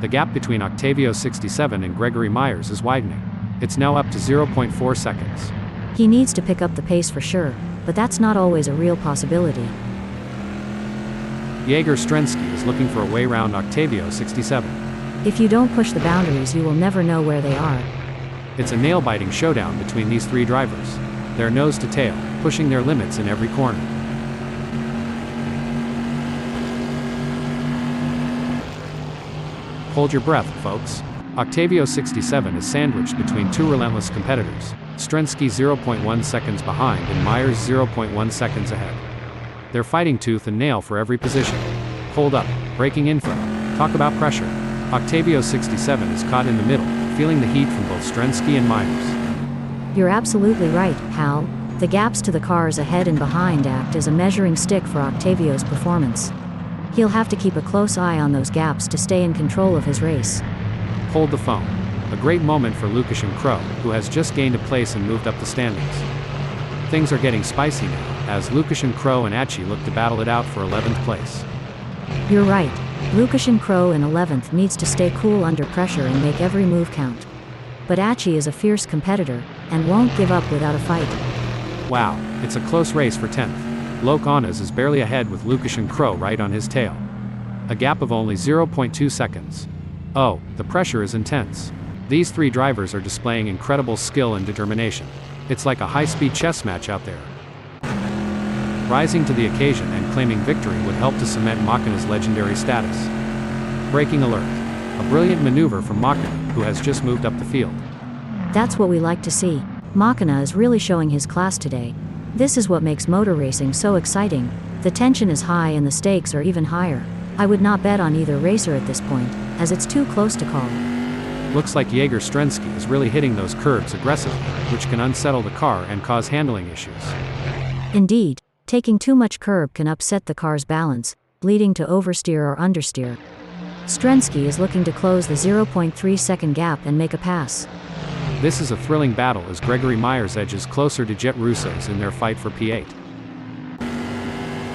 The gap between Octavio 67 and Gregory Myers is widening. It's now up to 0.4 seconds. He needs to pick up the pace for sure, but that's not always a real possibility. Jaeger Strensky is looking for a way round Octavio 67. If you don't push the boundaries, you will never know where they are. It's a nail-biting showdown between these 3 drivers. They're nose to tail, pushing their limits in every corner. Hold your breath, folks. Octavio 67 is sandwiched between 2 relentless competitors. Strensky 0.1 seconds behind and Myers 0.1 seconds ahead. They're fighting tooth and nail for every position. Hold up, breaking info. Talk about pressure. Octavio 67 is caught in the middle, feeling the heat from both Strensky and Myers. You're absolutely right, Hal. The gaps to the cars ahead and behind act as a measuring stick for Octavio's performance. He'll have to keep a close eye on those gaps to stay in control of his race. Hold the phone. A great moment for Lukashenko, who has just gained a place and moved up the standings. Things are getting spicy now, as Lukashenko and Achi look to battle it out for 11th place. You're right. Lukashenko in 11th needs to stay cool under pressure and make every move count. But Achi is a fierce competitor, and won't give up without a fight. Wow, it's a close race for 10th. Lokanas is barely ahead with Lukashenko right on his tail. A gap of only 0.2 seconds. Oh, the pressure is intense. These three drivers are displaying incredible skill and determination. It's like a high-speed chess match out there. Rising to the occasion and claiming victory would help to cement Makina's legendary status. Braking alert. A brilliant maneuver from Makina, who has just moved up the field. That's what we like to see. Makina is really showing his class today. This is what makes motor racing so exciting. The tension is high and the stakes are even higher. I would not bet on either racer at this point, as it's too close to call. Looks like Jaeger Strensky is really hitting those curbs aggressively, which can unsettle the car and cause handling issues. Indeed, taking too much curb can upset the car's balance, leading to oversteer or understeer. Strensky is looking to close the 0.3 second gap and make a pass. This is a thrilling battle as Gregory Myers edges closer to Jet Russo's in their fight for P8.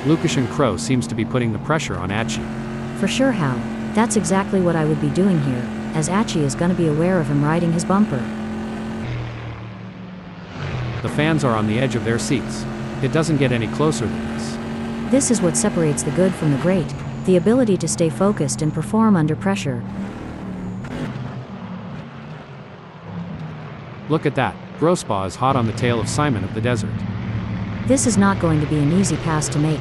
Lukashenko seems to be putting the pressure on Achi. For sure, Hal. That's exactly what I would be doing here, as Achi is going to be aware of him riding his bumper. The fans are on the edge of their seats. It doesn't get any closer than this. This is what separates the good from the great, the ability to stay focused and perform under pressure. Look at that, Grosbaugh is hot on the tail of Simon of the Desert. This is not going to be an easy pass to make.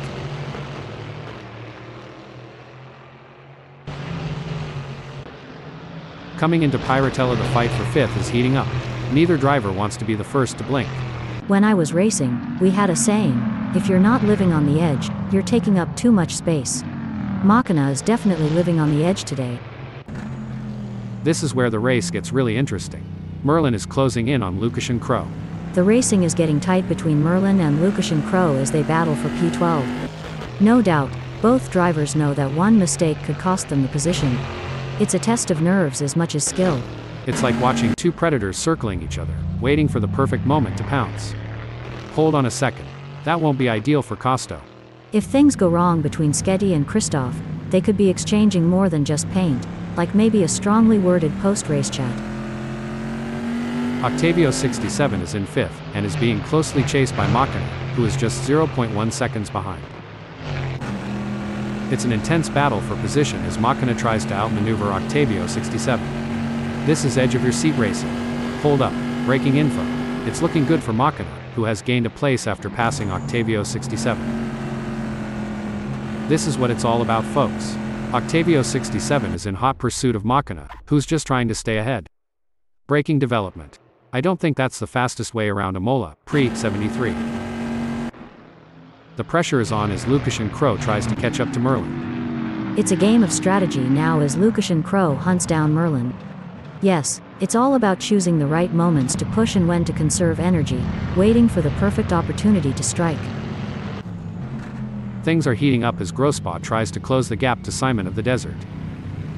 Coming into Piratella, the fight for 5th is heating up. Neither driver wants to be the first to blink. When I was racing, we had a saying, if you're not living on the edge, you're taking up too much space. Makina is definitely living on the edge today. This is where the race gets really interesting. Merlin is closing in on Lukashenko. The racing is getting tight between Merlin and Lukashenko as they battle for P12. No doubt, both drivers know that one mistake could cost them the position. It's a test of nerves as much as skill. It's like watching two predators circling each other, waiting for the perfect moment to pounce. Hold on a second. That won't be ideal for Costo. If things go wrong between Sketty and Christoph, they could be exchanging more than just paint, like maybe a strongly worded post-race chat. Octavio 67 is in 5th, and is being closely chased by Makina, who is just 0.1 seconds behind. It's an intense battle for position as Makina tries to outmaneuver Octavio 67. This is edge of your seat racing. Hold up, breaking info. It's looking good for Makina, who has gained a place after passing Octavio 67. This is what it's all about, folks. Octavio 67 is in hot pursuit of Makina, who's just trying to stay ahead. Braking development. I don't think that's the fastest way around Imola, pre-73. The pressure is on as Lukashenko tries to catch up to Merlin. It's a game of strategy now as Lukashenko hunts down Merlin. Yes, it's all about choosing the right moments to push and when to conserve energy, waiting for the perfect opportunity to strike. Things are heating up as Grosbaugh tries to close the gap to Simon of the Desert.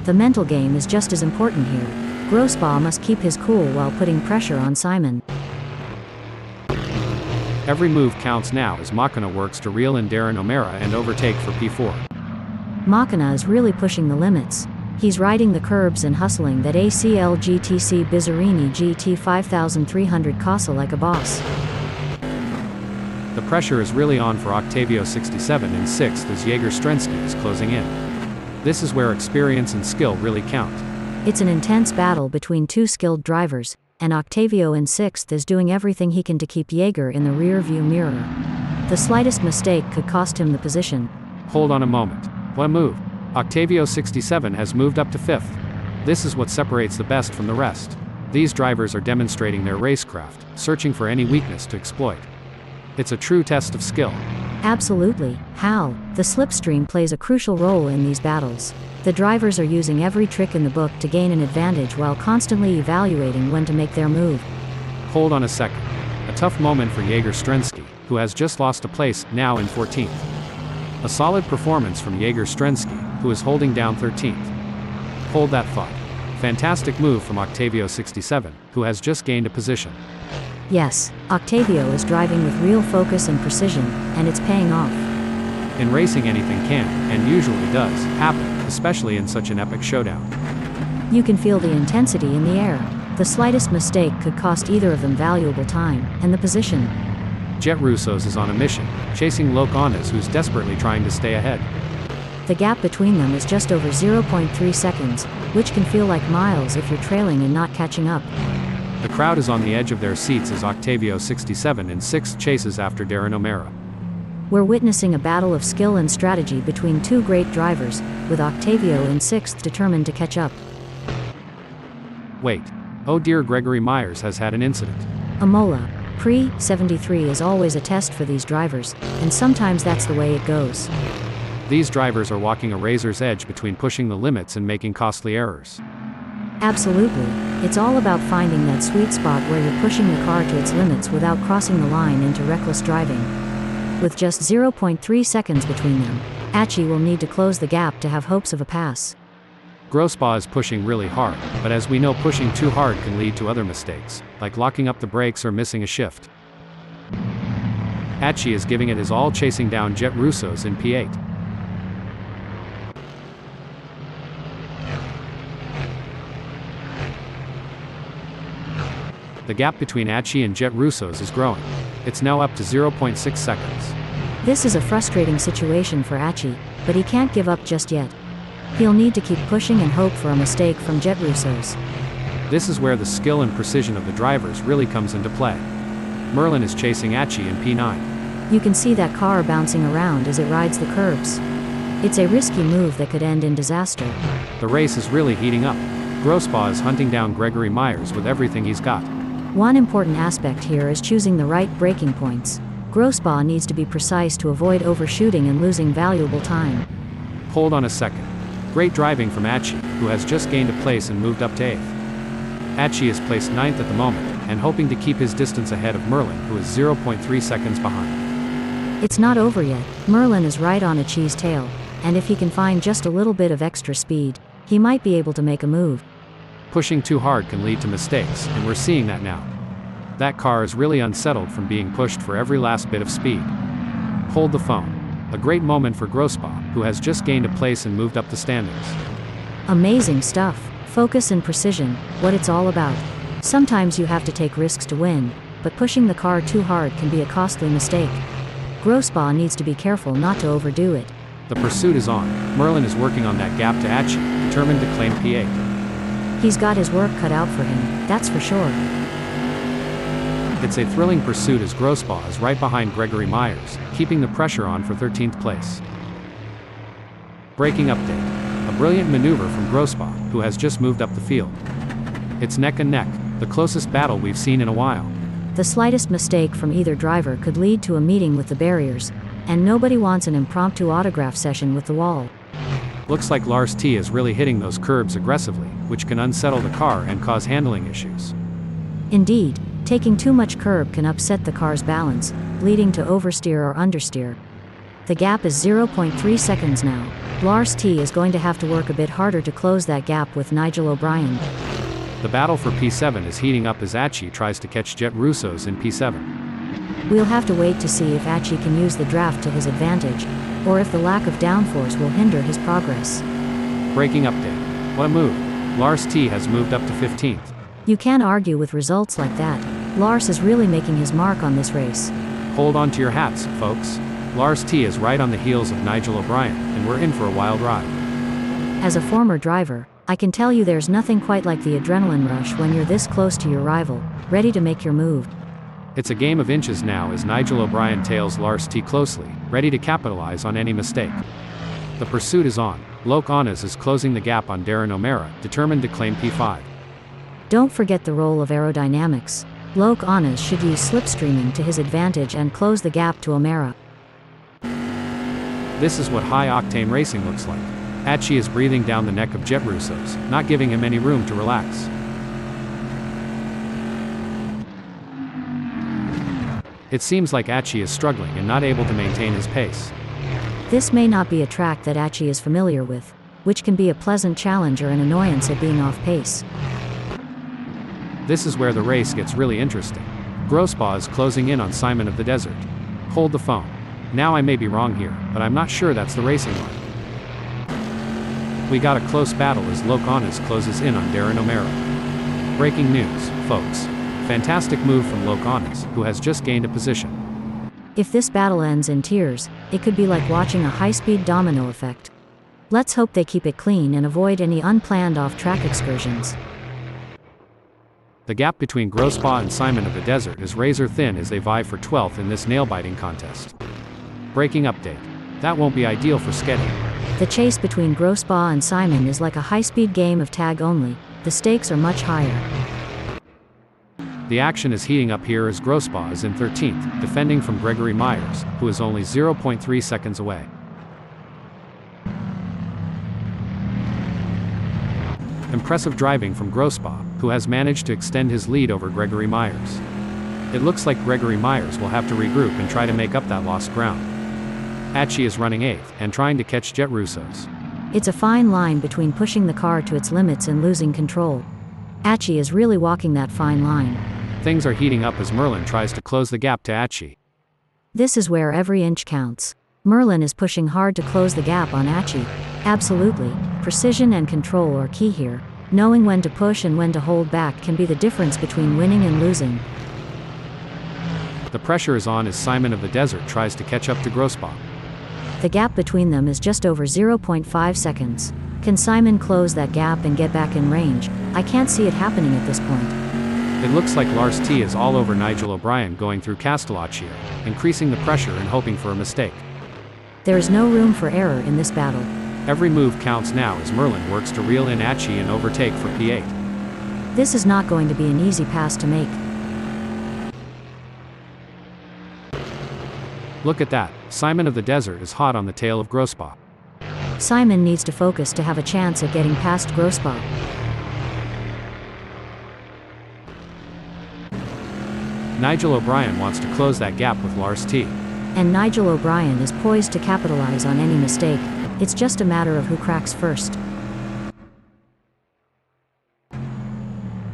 The mental game is just as important here. Grosbaugh must keep his cool while putting pressure on Simon. Every move counts now as Makina works to reel in Darren O'Mara and overtake for P4. Makina is really pushing the limits. He's riding the curbs and hustling that ACL GTC Bizzarini GT 5300 Casa like a boss. The pressure is really on for Octavio 67 in 6th as Jaeger Strensky is closing in. This is where experience and skill really count. It's an intense battle between two skilled drivers, and Octavio in 6th is doing everything he can to keep Jaeger in the rear-view mirror. The slightest mistake could cost him the position. Hold on a moment. What a move. Octavio 67 has moved up to 5th. This is what separates the best from the rest. These drivers are demonstrating their racecraft, searching for any weakness to exploit. It's a true test of skill. Absolutely. How? The slipstream plays a crucial role in these battles. The drivers are using every trick in the book to gain an advantage while constantly evaluating when to make their move. Hold on a second. A tough moment for Jaeger Strensky, who has just lost a place, now in 14th. A solid performance from Jaeger Strensky, who is holding down 13th. Hold that thought. Fantastic move from Octavio 67, who has just gained a position. Yes, Octavio is driving with real focus and precision, and it's paying off. In racing, anything can, and usually does, happen, especially in such an epic showdown. You can feel the intensity in the air. The slightest mistake could cost either of them valuable time, and the position. Jet Russos is on a mission, chasing Locanes, who's desperately trying to stay ahead. The gap between them is just over 0.3 seconds, which can feel like miles if you're trailing and not catching up. The crowd is on the edge of their seats as Octavio 67 in 6th chases after Darren O'Mara. We're witnessing a battle of skill and strategy between two great drivers, with Octavio in 6th determined to catch up. Wait. Oh dear, Gregory Myers has had an incident. Imola. Pre-73 is always a test for these drivers, and sometimes that's the way it goes. These drivers are walking a razor's edge between pushing the limits and making costly errors. Absolutely. It's all about finding that sweet spot where you're pushing the car to its limits without crossing the line into reckless driving. With just 0.3 seconds between them, Achi will need to close the gap to have hopes of a pass. Grospa is pushing really hard, but as we know, pushing too hard can lead to other mistakes, like locking up the brakes or missing a shift. Achi is giving it his all, chasing down Jet Russos in P8. The gap between Achi and Jet Russos is growing. It's now up to 0.6 seconds. This is a frustrating situation for Achi, but he can't give up just yet. He'll need to keep pushing and hope for a mistake from Jet Russos. This is where the skill and precision of the drivers really comes into play. Merlin is chasing Achi in P9. You can see that car bouncing around as it rides the curbs. It's a risky move that could end in disaster. The race is really heating up. Grospa is hunting down Gregory Myers with everything he's got. One important aspect here is choosing the right braking points. Grospa needs to be precise to avoid overshooting and losing valuable time. Hold on a second. Great driving from Achi, who has just gained a place and moved up to 8th. Achi is placed 9th at the moment, and hoping to keep his distance ahead of Merlin, who is 0.3 seconds behind. It's not over yet. Merlin is right on Achi's tail, and if he can find just a little bit of extra speed, he might be able to make a move. Pushing too hard can lead to mistakes, and we're seeing that now. That car is really unsettled from being pushed for every last bit of speed. Hold the phone. A great moment for Grospa, who has just gained a place and moved up the standings. Amazing stuff. Focus and precision, what it's all about. Sometimes you have to take risks to win, but pushing the car too hard can be a costly mistake. Grospa needs to be careful not to overdo it. The pursuit is on. Merlin is working on that gap to Achi, determined to claim P8. He's got his work cut out for him, that's for sure. It's a thrilling pursuit as Grospa is right behind Gregory Myers, keeping the pressure on for 13th place. Braking update. A brilliant maneuver from Grospa, who has just moved up the field. It's neck and neck, the closest battle we've seen in a while. The slightest mistake from either driver could lead to a meeting with the barriers, and nobody wants an impromptu autograph session with the wall. Looks like Lars T is really hitting those curbs aggressively, which can unsettle the car and cause handling issues. Indeed, taking too much curb can upset the car's balance, leading to oversteer or understeer. The gap is 0.3 seconds now. Lars T is going to have to work a bit harder to close that gap with Nigel O'Brien. The battle for P7 is heating up as Achi tries to catch Jet Russos in P7. We'll have to wait to see if Achi can use the draft to his advantage, or if the lack of downforce will hinder his progress. Braking update. What a move. Lars T has moved up to 15th. You can't argue with results like that. Lars is really making his mark on this race. Hold on to your hats, folks. Lars T is right on the heels of Nigel O'Brien, and we're in for a wild ride. As a former driver, I can tell you there's nothing quite like the adrenaline rush when you're this close to your rival, ready to make your move. It's a game of inches now as Nigel O'Brien tails Lars T closely, ready to capitalize on any mistake. The pursuit is on. Locanes is closing the gap on Darren O'Mara, determined to claim P5. Don't forget the role of aerodynamics. Loke Honors should use slipstreaming to his advantage and close the gap to Imola. This is what high-octane racing looks like. Achi is breathing down the neck of Jet Russo's, not giving him any room to relax. It seems like Achi is struggling and not able to maintain his pace. This may not be a track that Achi is familiar with, which can be a pleasant challenge or an annoyance at being off pace. This is where the race gets really interesting. Grospa is closing in on Simon of the Desert. Hold the phone. Now I may be wrong here, but I'm not sure that's the racing line. We got a close battle as Loke Honors closes in on Darren O'Mara. Breaking news, folks. Fantastic move from Loke Honors, who has just gained a position. If this battle ends in tears, it could be like watching a high-speed domino effect. Let's hope they keep it clean and avoid any unplanned off-track excursions. The gap between Grospa and Simon of the Desert is razor thin as they vie for 12th in this nail-biting contest. Breaking update. That won't be ideal for Sketty. The chase between Grospa and Simon is like a high-speed game of tag only. The stakes are much higher. The action is heating up here as Grospa is in 13th, defending from Gregory Myers, who is only 0.3 seconds away. Impressive driving from Grospa, who has managed to extend his lead over Gregory Myers. It looks like Gregory Myers will have to regroup and try to make up that lost ground. Achi is running 8th and trying to catch Jet Russo's. It's a fine line between pushing the car to its limits and losing control. Achi is really walking that fine line. Things are heating up as Merlin tries to close the gap to Achi. This is where every inch counts. Merlin is pushing hard to close the gap on Achi. Absolutely, precision and control are key here. Knowing when to push and when to hold back can be the difference between winning and losing. The pressure is on as Simon of the Desert tries to catch up to Grospa. The gap between them is just over 0.5 seconds. Can Simon close that gap and get back in range? I can't see it happening at this point. It looks like Lars T is all over Nigel O'Brien going through Castellaccio, increasing the pressure and hoping for a mistake. There is no room for error in this battle. Every move counts now as Merlin works to reel in Achi and overtake for P8. This is not going to be an easy pass to make. Look at that, Simon of the Desert is hot on the tail of Grospa. Simon needs to focus to have a chance at getting past Grospa. Nigel O'Brien wants to close that gap with Lars T. And Nigel O'Brien is poised to capitalize on any mistake. It's just a matter of who cracks first.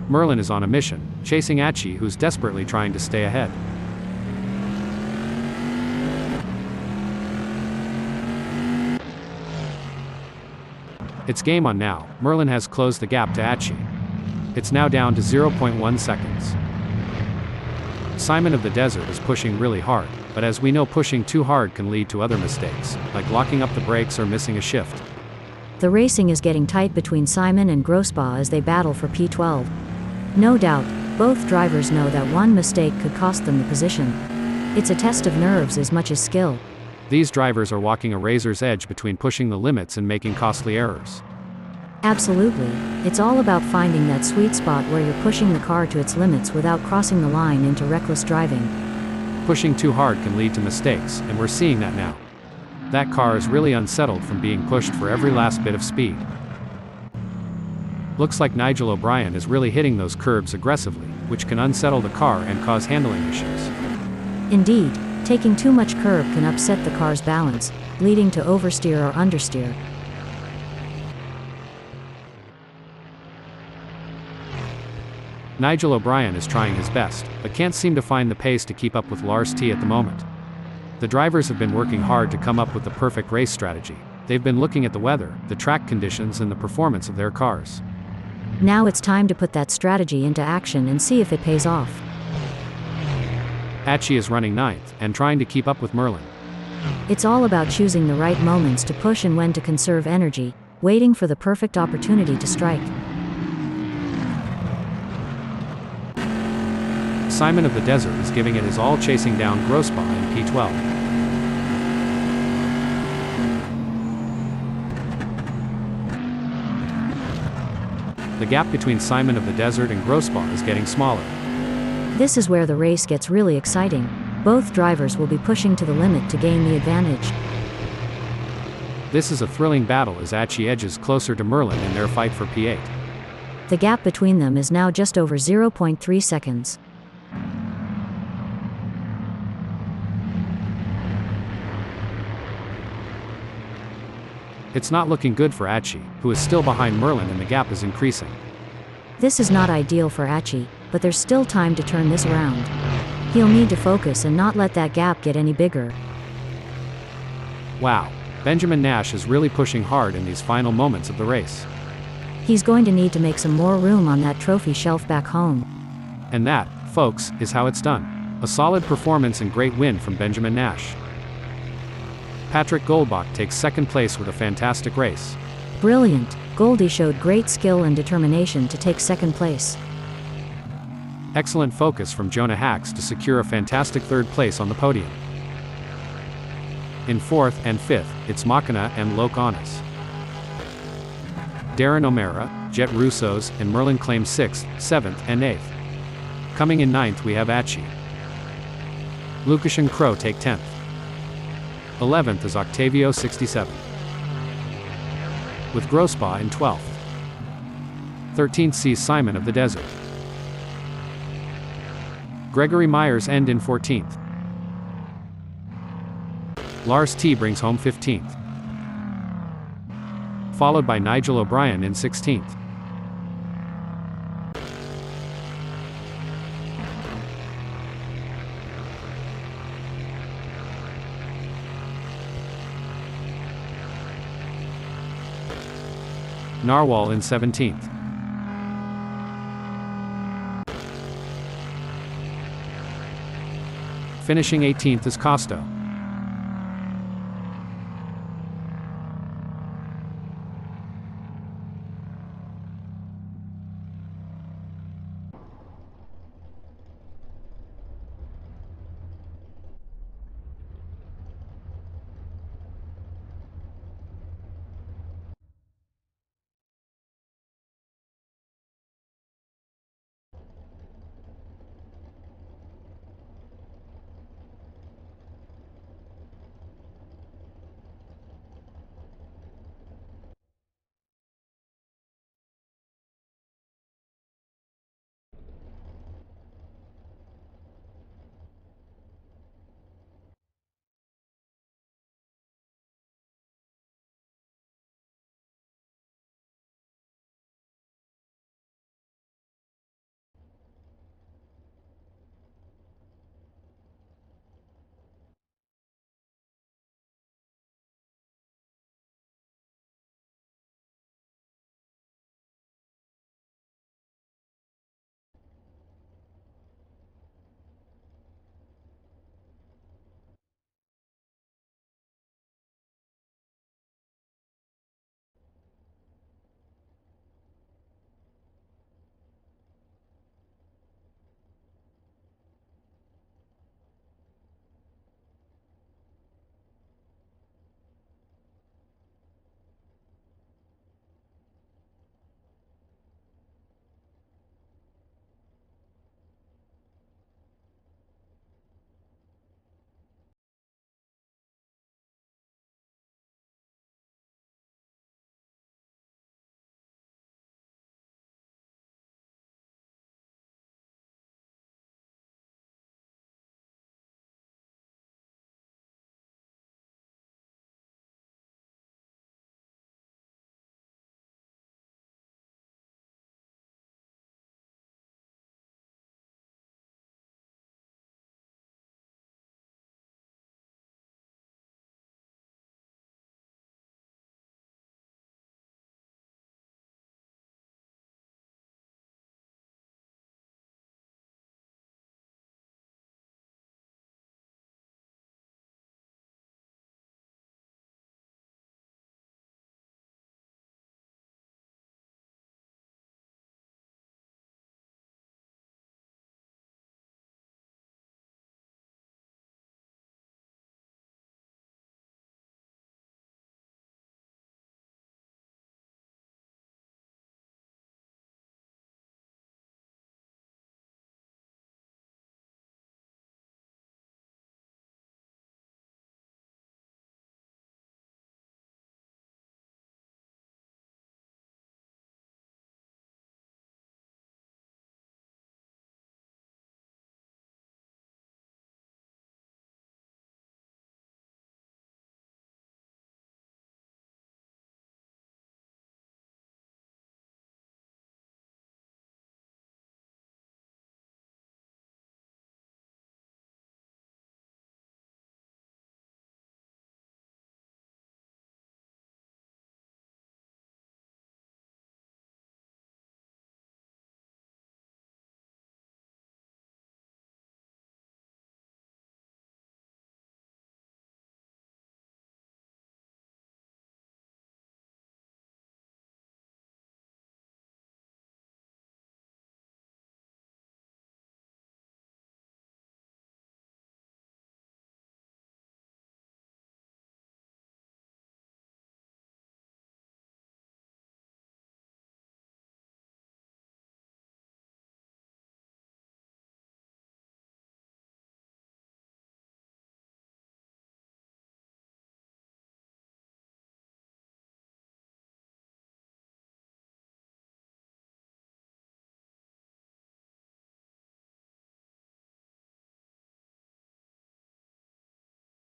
Merlin is on a mission, chasing Achi, who's desperately trying to stay ahead. It's game on now. Merlin has closed the gap to Achi. It's now down to 0.1 seconds. Simon of the Desert is pushing really hard, but as we know, pushing too hard can lead to other mistakes, like locking up the brakes or missing a shift. The racing is getting tight between Simon and Grospa as they battle for P12. No doubt, both drivers know that one mistake could cost them the position. It's a test of nerves as much as skill. These drivers are walking a razor's edge between pushing the limits and making costly errors. Absolutely. It's all about finding that sweet spot where you're pushing the car to its limits without crossing the line into reckless driving. Pushing too hard can lead to mistakes, and we're seeing that now. That car is really unsettled from being pushed for every last bit of speed. Looks like Nigel O'Brien is really hitting those curbs aggressively, which can unsettle the car and cause handling issues. Indeed, taking too much curb can upset the car's balance, leading to oversteer or understeer. Nigel O'Brien is trying his best, but can't seem to find the pace to keep up with Lars T at the moment. The drivers have been working hard to come up with the perfect race strategy. They've been looking at the weather, the track conditions, and the performance of their cars. Now it's time to put that strategy into action and see if it pays off. Achi is running 9th, and trying to keep up with Merlin. It's all about choosing the right moments to push and when to conserve energy, waiting for the perfect opportunity to strike. Simon of the Desert is giving it his all, chasing down Grospa in P12. The gap between Simon of the Desert and Grossbaugh is getting smaller. This is where the race gets really exciting. Both drivers will be pushing to the limit to gain the advantage. This is a thrilling battle as Achi edges closer to Merlin in their fight for P8. The gap between them is now just over 0.3 seconds. It's not looking good for Achi, who is still behind Merlin, and the gap is increasing. This is not ideal for Achi, but there's still time to turn this around. He'll need to focus and not let that gap get any bigger. Wow, Benjamin Nash is really pushing hard in these final moments of the race. He's going to need to make some more room on that trophy shelf back home. And that, folks, is how it's done. A solid performance and great win from Benjamin Nash. Patrick Goldbach takes second place with a fantastic race. Brilliant. Goldie showed great skill and determination to take second place. Excellent focus from Jonah Hacks to secure a fantastic third place on the podium. In fourth and fifth, it's Machina and Loke Honest. Darren O'Mara, Jet Russos, and Merlin claim 6th, 7th, and 8th. Coming in 9th we have Achi. Lucas and Crow take 10th. 11th is Octavio 67. With Grossbaugh in 12th. 13th sees Simon of the Desert. Gregory Myers end in 14th. Lars T brings home 15th. Followed by Nigel O'Brien in 16th. Narwhal in 17th. Finishing 18th is Costo.